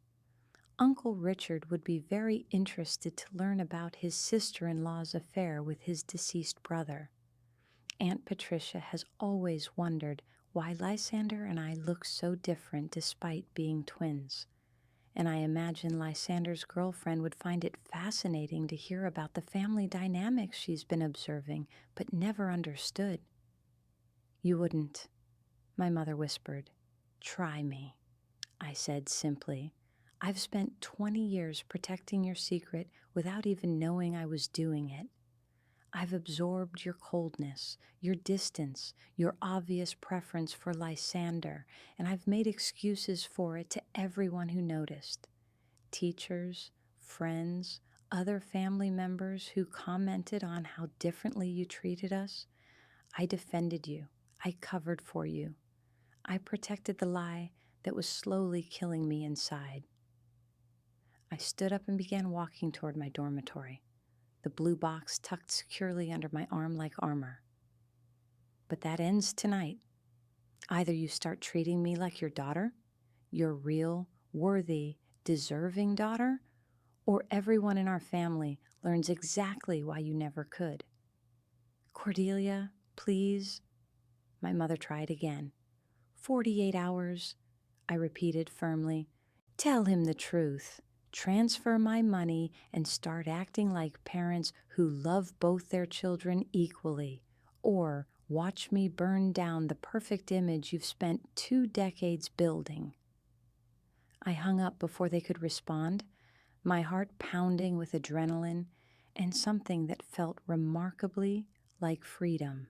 Uncle Richard would be very interested to learn about his sister-in-law's affair with his deceased brother. Aunt Patricia has always wondered why Lysander and I look so different despite being twins. And I imagine Lysander's girlfriend would find it fascinating to hear about the family dynamics she's been observing but never understood." "You wouldn't," my mother whispered. "Try me," I said simply. "I've spent 20 years protecting your secret without even knowing I was doing it. I've absorbed your coldness, your distance, your obvious preference for Lysander, and I've made excuses for it to everyone who noticed. Teachers, friends, other family members who commented on how differently you treated us. I defended you. I covered for you. I protected the lie that was slowly killing me inside." I stood up and began walking toward my dormitory, the blue box tucked securely under my arm like armor. "But that ends tonight. Either you start treating me like your daughter, your real, worthy, deserving daughter, or everyone in our family learns exactly why you never could." "Cordelia, please." My mother tried again. 48 hours, I repeated firmly. "Tell him the truth. Transfer my money and start acting like parents who love both their children equally. Or watch me burn down the perfect image you've spent 2 decades building." I hung up before they could respond, my heart pounding with adrenaline and something that felt remarkably like freedom.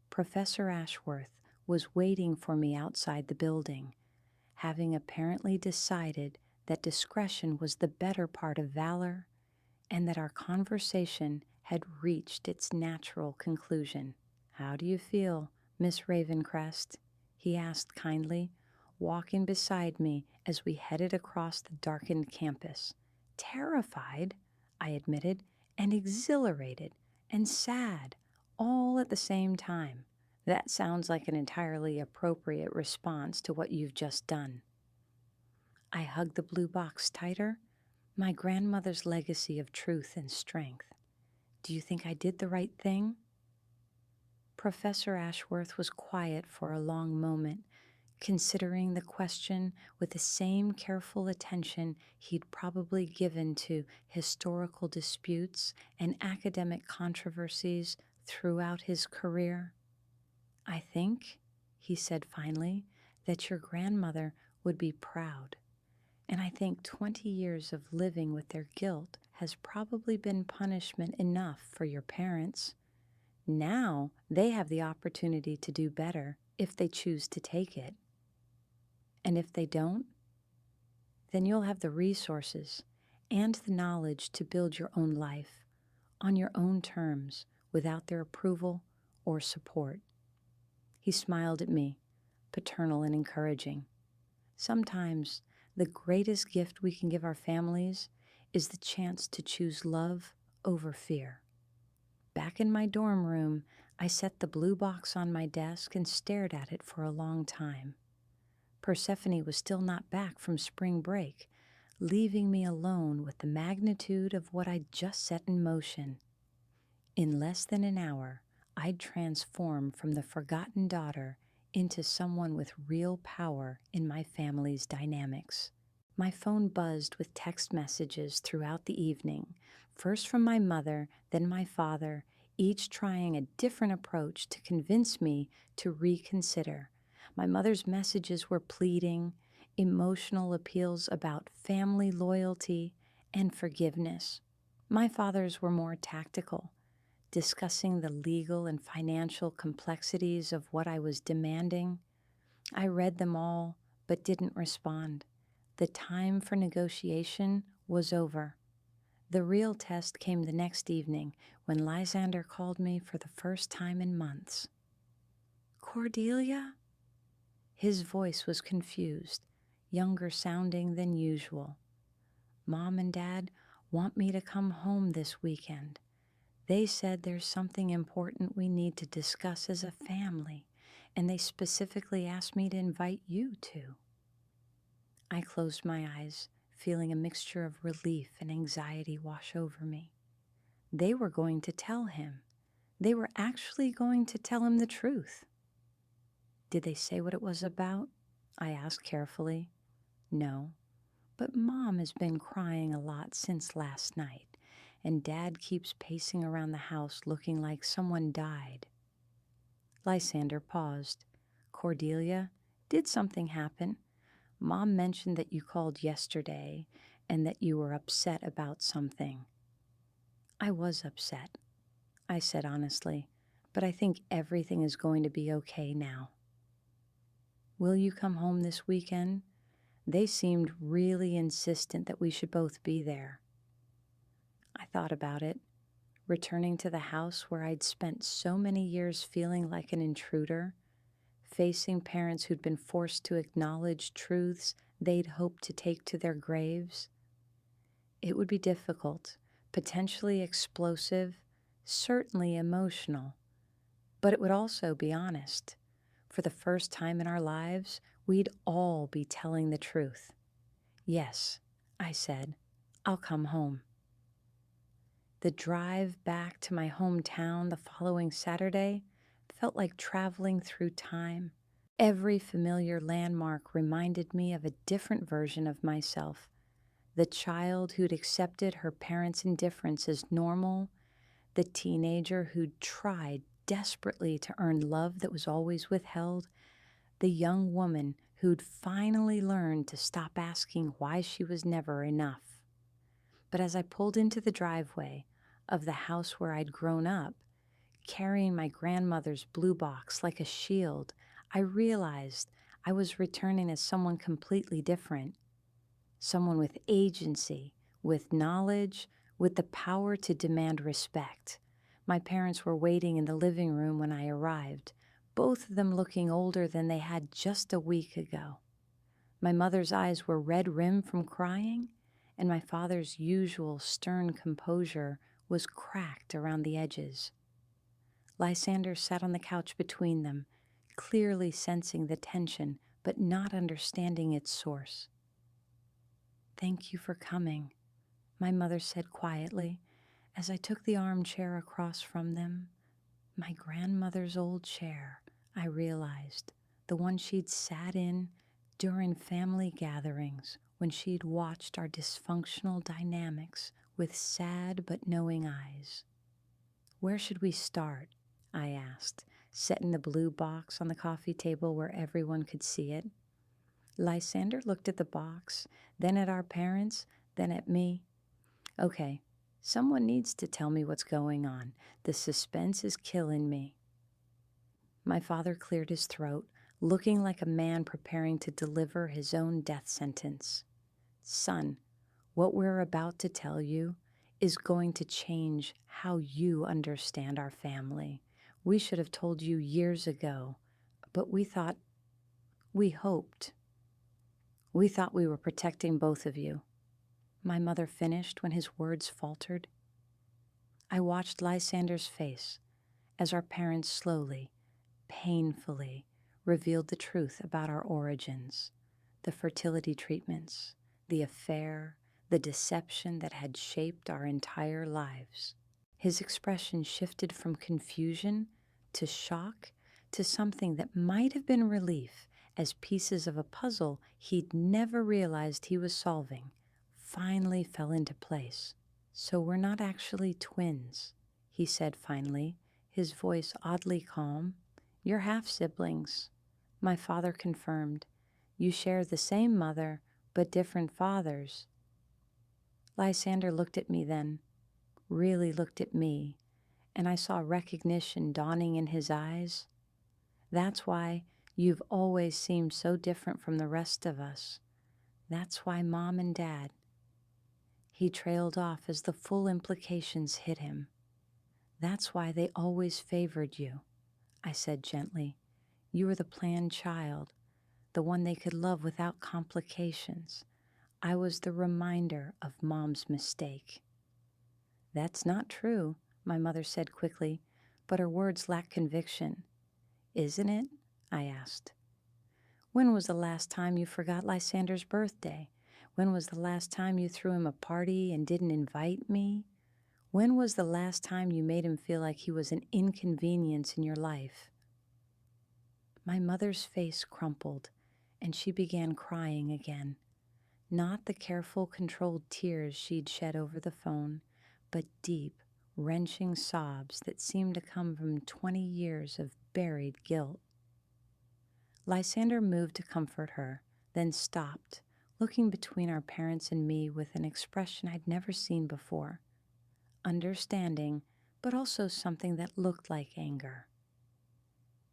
Professor Ashworth was waiting for me outside the building, having apparently decided that discretion was the better part of valor and that our conversation had reached its natural conclusion. "How do you feel, Miss Ravencrest?" he asked kindly, walking beside me as we headed across the darkened campus. "Terrified," I admitted, "and exhilarated and sad, all at the same time." "That sounds like an entirely appropriate response to what you've just done." I hugged the blue box tighter, my grandmother's legacy of truth and strength. "Do you think I did the right thing?" Professor Ashworth was quiet for a long moment, considering the question with the same careful attention he'd probably given to historical disputes and academic controversies throughout his career. "I think," he said finally, "that your grandmother would be proud. And I think 20 years of living with their guilt has probably been punishment enough for your parents. Now they have the opportunity to do better if they choose to take it. And if they don't, then you'll have the resources and the knowledge to build your own life on your own terms without their approval or support." He smiled at me, paternal and encouraging. Sometimes the greatest gift we can give our families is the chance to choose love over fear. Back in my dorm room, I set the blue box on my desk and stared at it for a long time. Persephone was still not back from spring break, leaving me alone with the magnitude of what I'd just set in motion. In less than an hour, I'd transform from the forgotten daughter into someone with real power in my family's dynamics. My phone buzzed with text messages throughout the evening, first from my mother, then my father, each trying a different approach to convince me to reconsider. My mother's messages were pleading, emotional appeals about family loyalty and forgiveness. My father's were more tactical, discussing the legal and financial complexities of what I was demanding. I read them all, but didn't respond. The time for negotiation was over. The real test came the next evening when Lysander called me for the first time in months. "Cordelia?" His voice was confused, younger sounding than usual. "Mom and Dad want me to come home this weekend. They said there's something important we need to discuss as a family, and they specifically asked me to invite you too." I closed my eyes, feeling a mixture of relief and anxiety wash over me. They were going to tell him. They were actually going to tell him the truth. "Did they say what it was about?" I asked carefully. "No, but Mom has been crying a lot since last night, and Dad keeps pacing around the house looking like someone died." Lysander paused. "Cordelia, did something happen? Mom mentioned that you called yesterday and that you were upset about something." "I was upset," I said honestly, "but I think everything is going to be okay now." "Will you come home this weekend?" They seemed really insistent that we should both be there. I thought about it. Returning to the house where I'd spent so many years feeling like an intruder, facing parents who'd been forced to acknowledge truths they'd hoped to take to their graves. It would be difficult, potentially explosive, certainly emotional, but it would also be honest. For the first time in our lives, we'd all be telling the truth. "Yes," I said, "I'll come home." The drive back to my hometown the following Saturday felt like traveling through time. Every familiar landmark reminded me of a different version of myself, the child who'd accepted her parents' indifference as normal, the teenager who'd tried desperately to earn love that was always withheld, the young woman who'd finally learned to stop asking why she was never enough. But as I pulled into the driveway of the house where I'd grown up, carrying my grandmother's blue box like a shield, I realized I was returning as someone completely different. Someone with agency, with knowledge, with the power to demand respect. My parents were waiting in the living room when I arrived, both of them looking older than they had just a week ago. My mother's eyes were red-rimmed from crying, and my father's usual stern composure was cracked around the edges. Lysander sat on the couch between them, clearly sensing the tension but not understanding its source. "Thank you for coming," my mother said quietly as I took the armchair across from them. My grandmother's old chair, I realized, the one she'd sat in during family gatherings when she'd watched our dysfunctional dynamics with sad but knowing eyes. "Where should we start?" I asked, setting the blue box on the coffee table where everyone could see it. Lysander looked at the box, then at our parents, then at me. "Okay, someone needs to tell me what's going on. The suspense is killing me." My father cleared his throat, looking like a man preparing to deliver his own death sentence. "Son, what we're about to tell you is going to change how you understand our family. We should have told you years ago, but we hoped. We thought we were protecting both of you," my mother finished when his words faltered. I watched Lysander's face as our parents slowly, painfully revealed the truth about our origins, the fertility treatments, the affair, the deception that had shaped our entire lives. His expression shifted from confusion to shock to something that might have been relief as pieces of a puzzle he'd never realized he was solving finally fell into place. "So we're not actually twins," he said finally, his voice oddly calm. "You're half-siblings." My father confirmed. "You share the same mother, but different fathers." Lysander looked at me then, really looked at me, and I saw recognition dawning in his eyes. "That's why you've always seemed so different from the rest of us. That's why Mom and Dad—" He trailed off as the full implications hit him. "That's why they always favored you," I said gently. "You were the planned child, the one they could love without complications. I was the reminder of Mom's mistake." "That's not true," my mother said quickly, but her words lacked conviction. "Isn't it?" I asked. "When was the last time you forgot Lysander's birthday? When was the last time you threw him a party and didn't invite me? When was the last time you made him feel like he was an inconvenience in your life?" My mother's face crumpled, and she began crying again. Not the careful, controlled tears she'd shed over the phone, but deep, wrenching sobs that seemed to come from 20 years of buried guilt. Lysander moved to comfort her, then stopped, looking between our parents and me with an expression I'd never seen before. Understanding, but also something that looked like anger.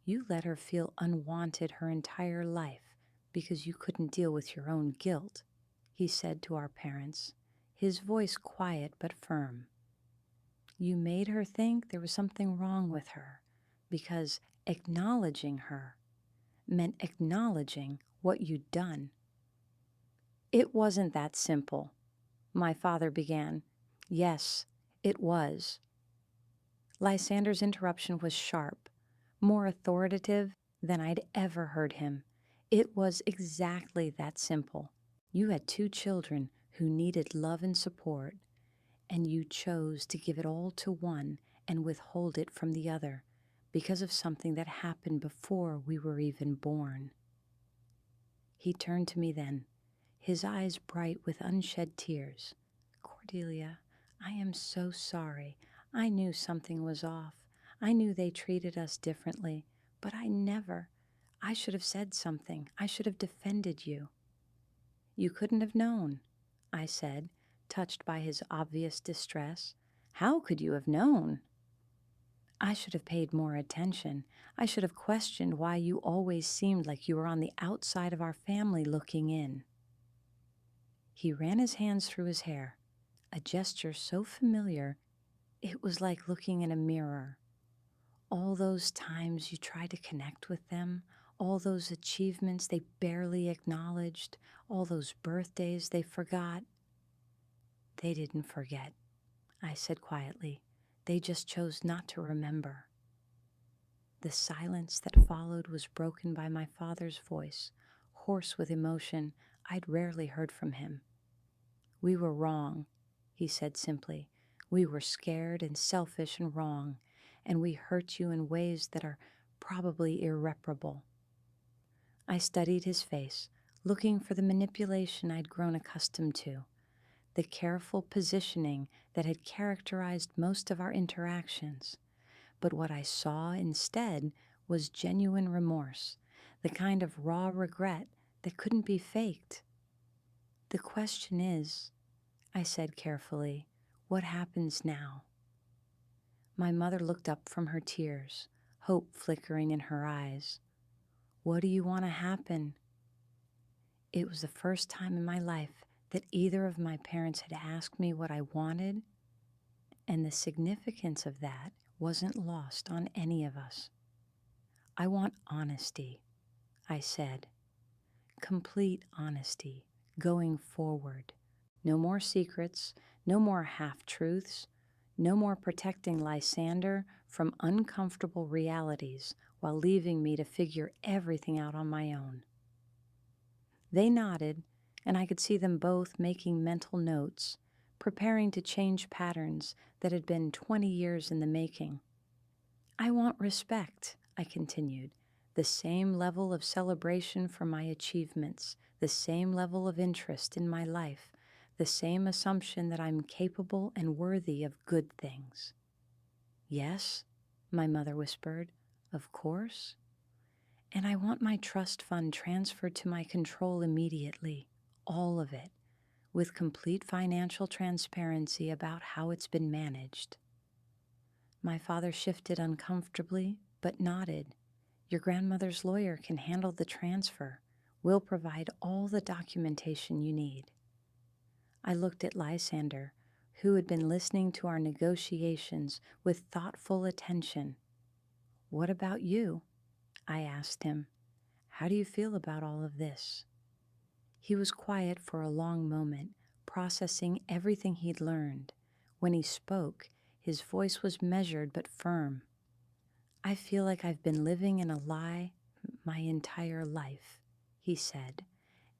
"You let her feel unwanted her entire life because you couldn't deal with your own guilt," he said to our parents, his voice quiet but firm. "You made her think there was something wrong with her because acknowledging her meant acknowledging what you'd done." "It wasn't that simple," my father began. "Yes, it was." Lysander's interruption was sharp, more authoritative than I'd ever heard him. "It was exactly that simple. You had 2 children who needed love and support, and you chose to give it all to one and withhold it from the other because of something that happened before we were even born." He turned to me then, his eyes bright with unshed tears. "Cordelia, I am so sorry. I knew something was off. I knew they treated us differently, but I should have said something. I should have defended you." "You couldn't have known," I said, touched by his obvious distress. "How could you have known?" "I should have paid more attention. I should have questioned why you always seemed like you were on the outside of our family looking in." He ran his hands through his hair, a gesture so familiar it was like looking in a mirror. "All those times you tried to connect with them, all those achievements they barely acknowledged, all those birthdays they forgot." "They didn't forget," I said quietly. "They just chose not to remember." The silence that followed was broken by my father's voice, hoarse with emotion I'd rarely heard from him. "We were wrong," he said simply. "We were scared and selfish and wrong, and we hurt you in ways that are probably irreparable." I studied his face, looking for the manipulation I'd grown accustomed to, the careful positioning that had characterized most of our interactions. But what I saw instead was genuine remorse, the kind of raw regret that couldn't be faked. "The question is," I said carefully, "what happens now?" My mother looked up from her tears, hope flickering in her eyes. "What do you want to happen?" It was the first time in my life that either of my parents had asked me what I wanted, and the significance of that wasn't lost on any of us. "I want honesty," I said. "Complete honesty, going forward. No more secrets, no more half-truths, no more protecting Lysander from uncomfortable realities while leaving me to figure everything out on my own." They nodded, and I could see them both making mental notes, preparing to change patterns that had been 20 years in the making. "I want respect," I continued, "the same level of celebration for my achievements, the same level of interest in my life, the same assumption that I'm capable and worthy of good things." Yes, my mother whispered. Of course. And I want my trust fund transferred to my control immediately, all of it, with complete financial transparency about how it's been managed. My father shifted uncomfortably, but nodded. Your grandmother's lawyer can handle the transfer. We'll provide all the documentation you need. I looked at Lysander, who had been listening to our negotiations with thoughtful attention. What about you? I asked him. How do you feel about all of this? He was quiet for a long moment, processing everything he'd learned. When he spoke, his voice was measured but firm. I feel like I've been living in a lie my entire life, he said,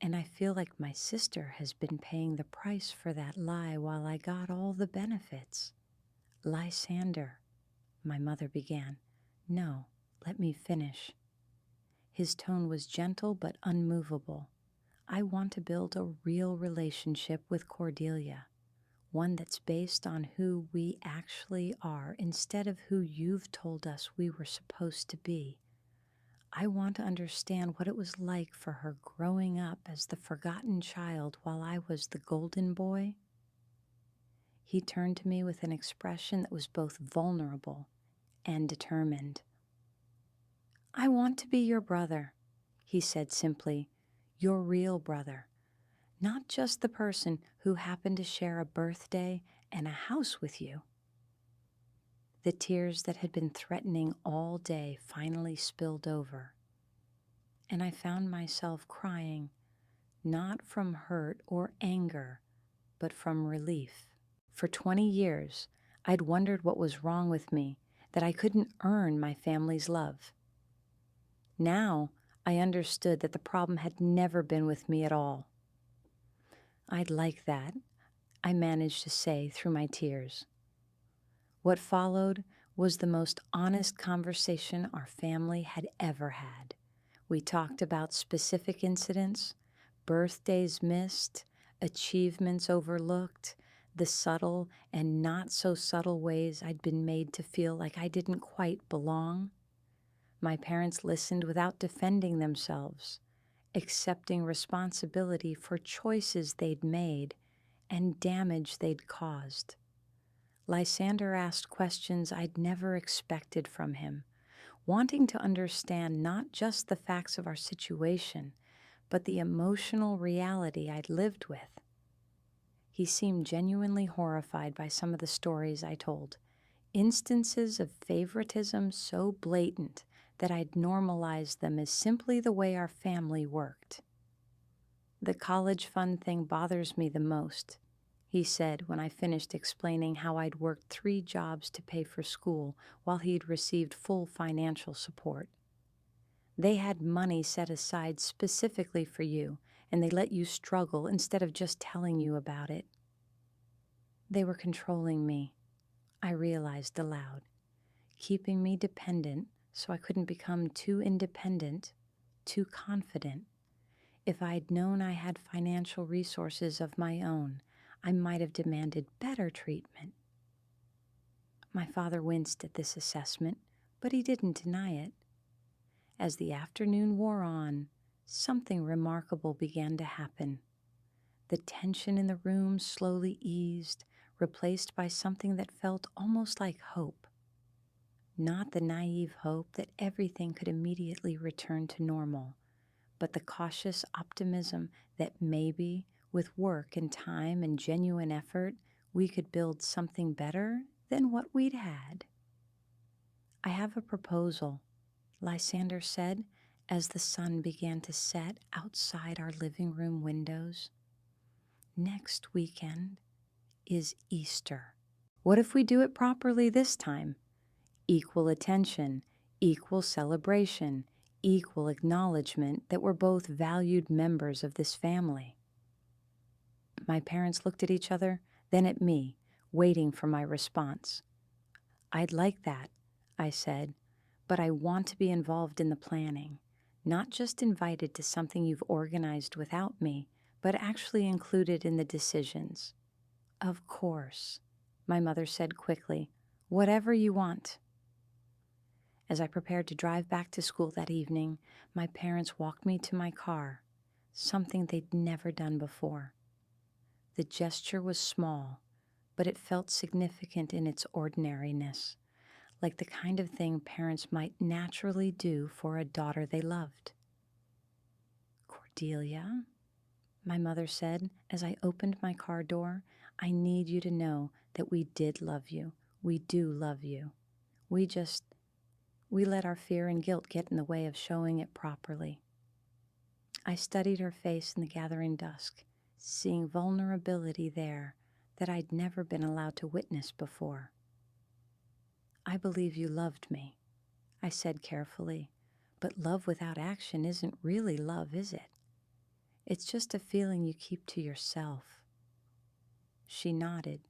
and I feel like my sister has been paying the price for that lie while I got all the benefits. Lysander, my mother began. No, let me finish. His tone was gentle but unmovable. I want to build a real relationship with Cordelia, one that's based on who we actually are instead of who you've told us we were supposed to be. I want to understand what it was like for her growing up as the forgotten child while I was the golden boy. He turned to me with an expression that was both vulnerable and determined. I want to be your brother, he said simply, your real brother, not just the person who happened to share a birthday and a house with you. The tears that had been threatening all day finally spilled over, and I found myself crying, not from hurt or anger, but from relief. For 20 years, I'd wondered what was wrong with me, that I couldn't earn my family's love. Now, I understood that the problem had never been with me at all. I'd like that, I managed to say through my tears. What followed was the most honest conversation our family had ever had. We talked about specific incidents, birthdays missed, achievements overlooked, the subtle and not so subtle ways I'd been made to feel like I didn't quite belong. My parents listened without defending themselves, accepting responsibility for choices they'd made and damage they'd caused. Lysander asked questions I'd never expected from him, wanting to understand not just the facts of our situation, but the emotional reality I'd lived with. He seemed genuinely horrified by some of the stories I told, instances of favoritism so blatant that I'd normalized them as simply the way our family worked. The college fund thing bothers me the most, he said when I finished explaining how I'd worked 3 jobs to pay for school while he'd received full financial support. They had money set aside specifically for you, and they let you struggle instead of just telling you about it. They were controlling me, I realized aloud, keeping me dependent so I couldn't become too independent, too confident. If I'd known I had financial resources of my own, I might have demanded better treatment. My father winced at this assessment, but he didn't deny it. As the afternoon wore on, something remarkable began to happen. The tension in the room slowly eased, replaced by something that felt almost like hope. Not the naive hope that everything could immediately return to normal, but the cautious optimism that maybe, with work and time and genuine effort, we could build something better than what we'd had. I have a proposal, Lysander said as the sun began to set outside our living room windows. Next weekend is Easter. What if we do it properly this time? Equal attention, equal celebration, equal acknowledgement that we're both valued members of this family. My parents looked at each other, then at me, waiting for my response. I'd like that, I said, but I want to be involved in the planning, not just invited to something you've organized without me, but actually included in the decisions. Of course, my mother said quickly. Whatever you want. As I prepared to drive back to school that evening, my parents walked me to my car, something they'd never done before. The gesture was small, but it felt significant in its ordinariness, like the kind of thing parents might naturally do for a daughter they loved. "Cordelia," my mother said as I opened my car door, "I need you to know that we did love you. We do love you. We let our fear and guilt get in the way of showing it properly." I studied her face in the gathering dusk, seeing vulnerability there that I'd never been allowed to witness before. "I believe you loved me," I said carefully, "but love without action isn't really love, is it? It's just a feeling you keep to yourself." She nodded,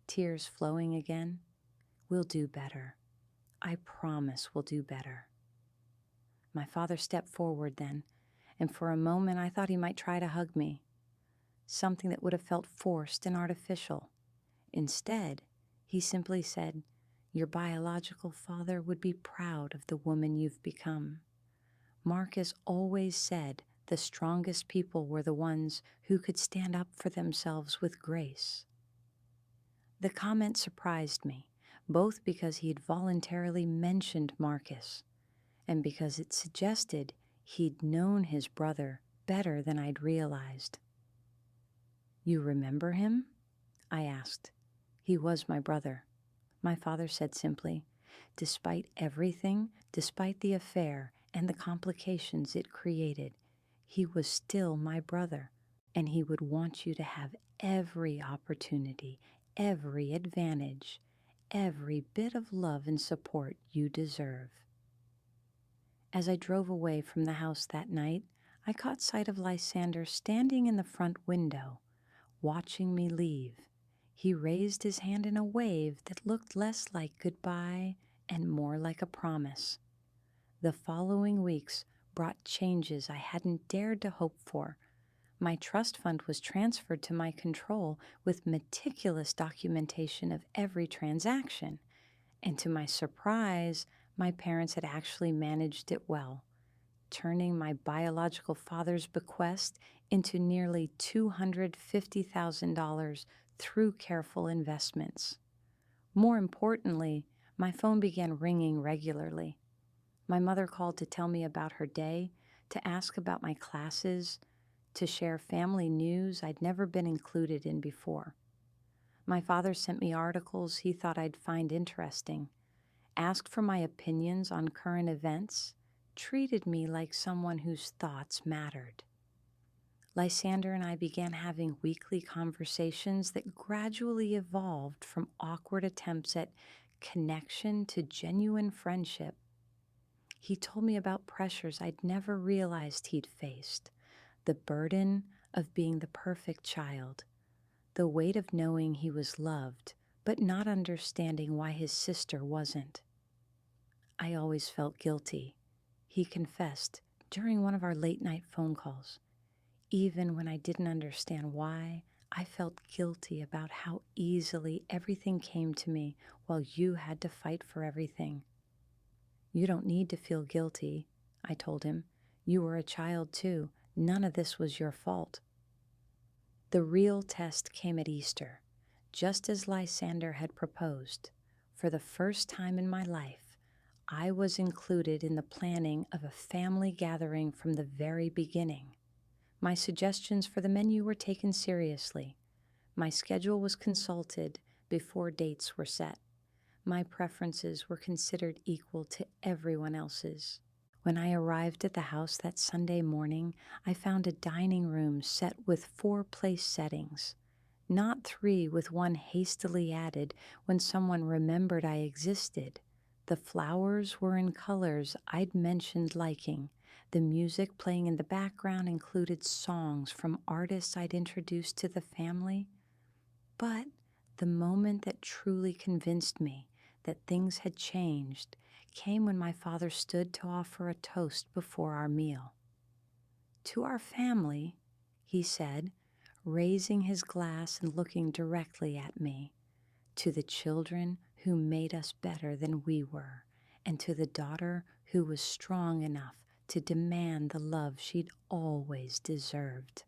tears flowing again. "We'll do better. I promise we'll do better." My father stepped forward then, and for a moment I thought he might try to hug me, something that would have felt forced and artificial. Instead, he simply said, "Your biological father would be proud of the woman you've become. Marcus always said the strongest people were the ones who could stand up for themselves with grace." The comment surprised me, both because he had voluntarily mentioned Marcus, and because it suggested he'd known his brother better than I'd realized. "You remember him?" I asked. "He was my brother," my father said simply. "Despite everything, despite the affair and the complications it created, he was still my brother, and he would want you to have every opportunity, every advantage, every bit of love and support you deserve." As I drove away from the house that night, I caught sight of Lysander standing in the front window, watching me leave. He raised his hand in a wave that looked less like goodbye and more like a promise. The following weeks brought changes I hadn't dared to hope for. My trust fund was transferred to my control with meticulous documentation of every transaction, and to my surprise, my parents had actually managed it well, turning my biological father's bequest into nearly $250,000 through careful investments. More importantly, my phone began ringing regularly. My mother called to tell me about her day, to ask about my classes, to share family news I'd never been included in before. My father sent me articles he thought I'd find interesting, asked for my opinions on current events, treated me like someone whose thoughts mattered. Lysander and I began having weekly conversations that gradually evolved from awkward attempts at connection to genuine friendship. He told me about pressures I'd never realized he'd faced, the burden of being the perfect child, the weight of knowing he was loved, but not understanding why his sister wasn't. "I always felt guilty," he confessed during one of our late-night phone calls. "Even when I didn't understand why, I felt guilty about how easily everything came to me while you had to fight for everything." "You don't need to feel guilty," I told him. "You were a child too. None of this was your fault." The real test came at Easter, just as Lysander had proposed. For the first time in my life, I was included in the planning of a family gathering from the very beginning. My suggestions for the menu were taken seriously. My schedule was consulted before dates were set. My preferences were considered equal to everyone else's. When I arrived at the house that Sunday morning, I found a dining room set with 4 place settings, not 3 with one hastily added when someone remembered I existed. The flowers were in colors I'd mentioned liking. The music playing in the background included songs from artists I'd introduced to the family. But the moment that truly convinced me that things had changed came when my father stood to offer a toast before our meal. "To our family," he said, raising his glass and looking directly at me. "To the children who made us better than we were, and to the daughter who was strong enough to demand the love she'd always deserved.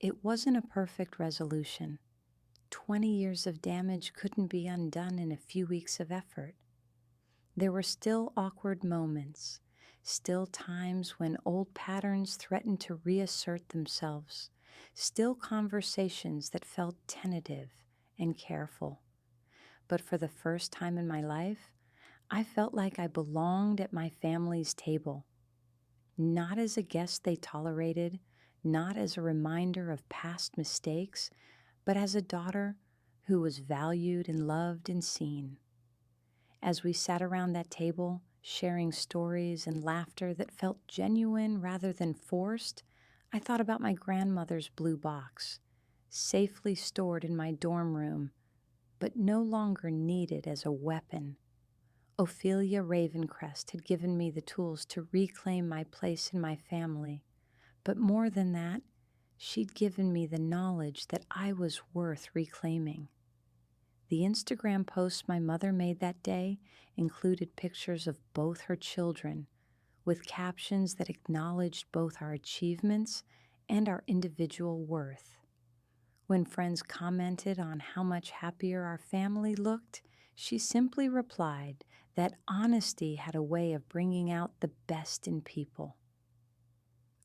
It wasn't a perfect resolution. 20 years of damage couldn't be undone in a few weeks of effort. There were still awkward moments, still times when old patterns threatened to reassert themselves, still conversations that felt tentative and careful. But for the first time in my life, I felt like I belonged at my family's table, not as a guest they tolerated, not as a reminder of past mistakes, but as a daughter who was valued and loved and seen. As we sat around that table, sharing stories and laughter that felt genuine rather than forced, I thought about my grandmother's blue box, safely stored in my dorm room, but no longer needed as a weapon. Ophelia Ravencrest had given me the tools to reclaim my place in my family, but more than that, she'd given me the knowledge that I was worth reclaiming. The Instagram posts my mother made that day included pictures of both her children, with captions that acknowledged both our achievements and our individual worth. When friends commented on how much happier our family looked, she simply replied that honesty had a way of bringing out the best in people.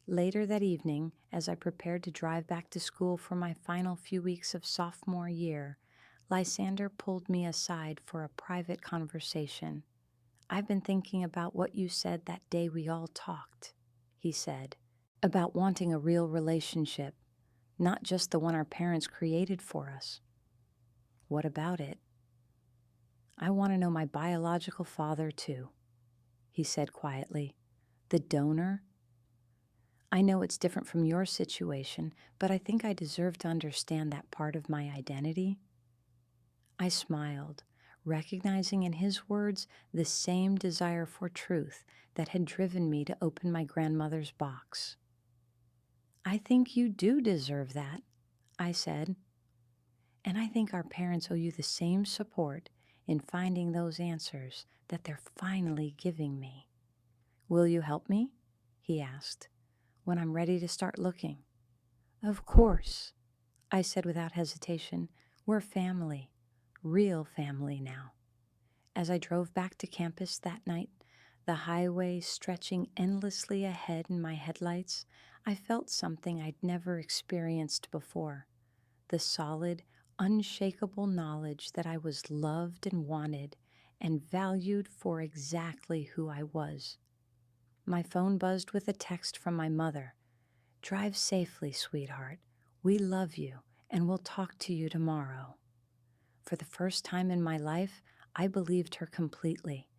Later that evening, as I prepared to drive back to school for my final few weeks of sophomore year, Lysander pulled me aside for a private conversation. "I've been thinking about what you said that day we all talked," he said, "about wanting a real relationship, not just the one our parents created for us." "What about it?" "I want to know my biological father, too," he said quietly. "The donor. I know it's different from your situation, but I think I deserve to understand that part of my identity." I smiled, recognizing in his words the same desire for truth that had driven me to open my grandmother's box. "I think you do deserve that," I said. "And I think our parents owe you the same support in finding those answers that they're finally giving me." "Will you help me?" he asked. "When I'm ready to start looking." "Of course," I said without hesitation. "We're family, real family now." As I drove back to campus that night, the highway stretching endlessly ahead in my headlights, I felt something I'd never experienced before. The solid, unshakable knowledge that I was loved and wanted and valued for exactly who I was. My phone buzzed with a text from my mother. "Drive safely, sweetheart. We love you, and we'll talk to you tomorrow." For the first time in my life, I believed her completely.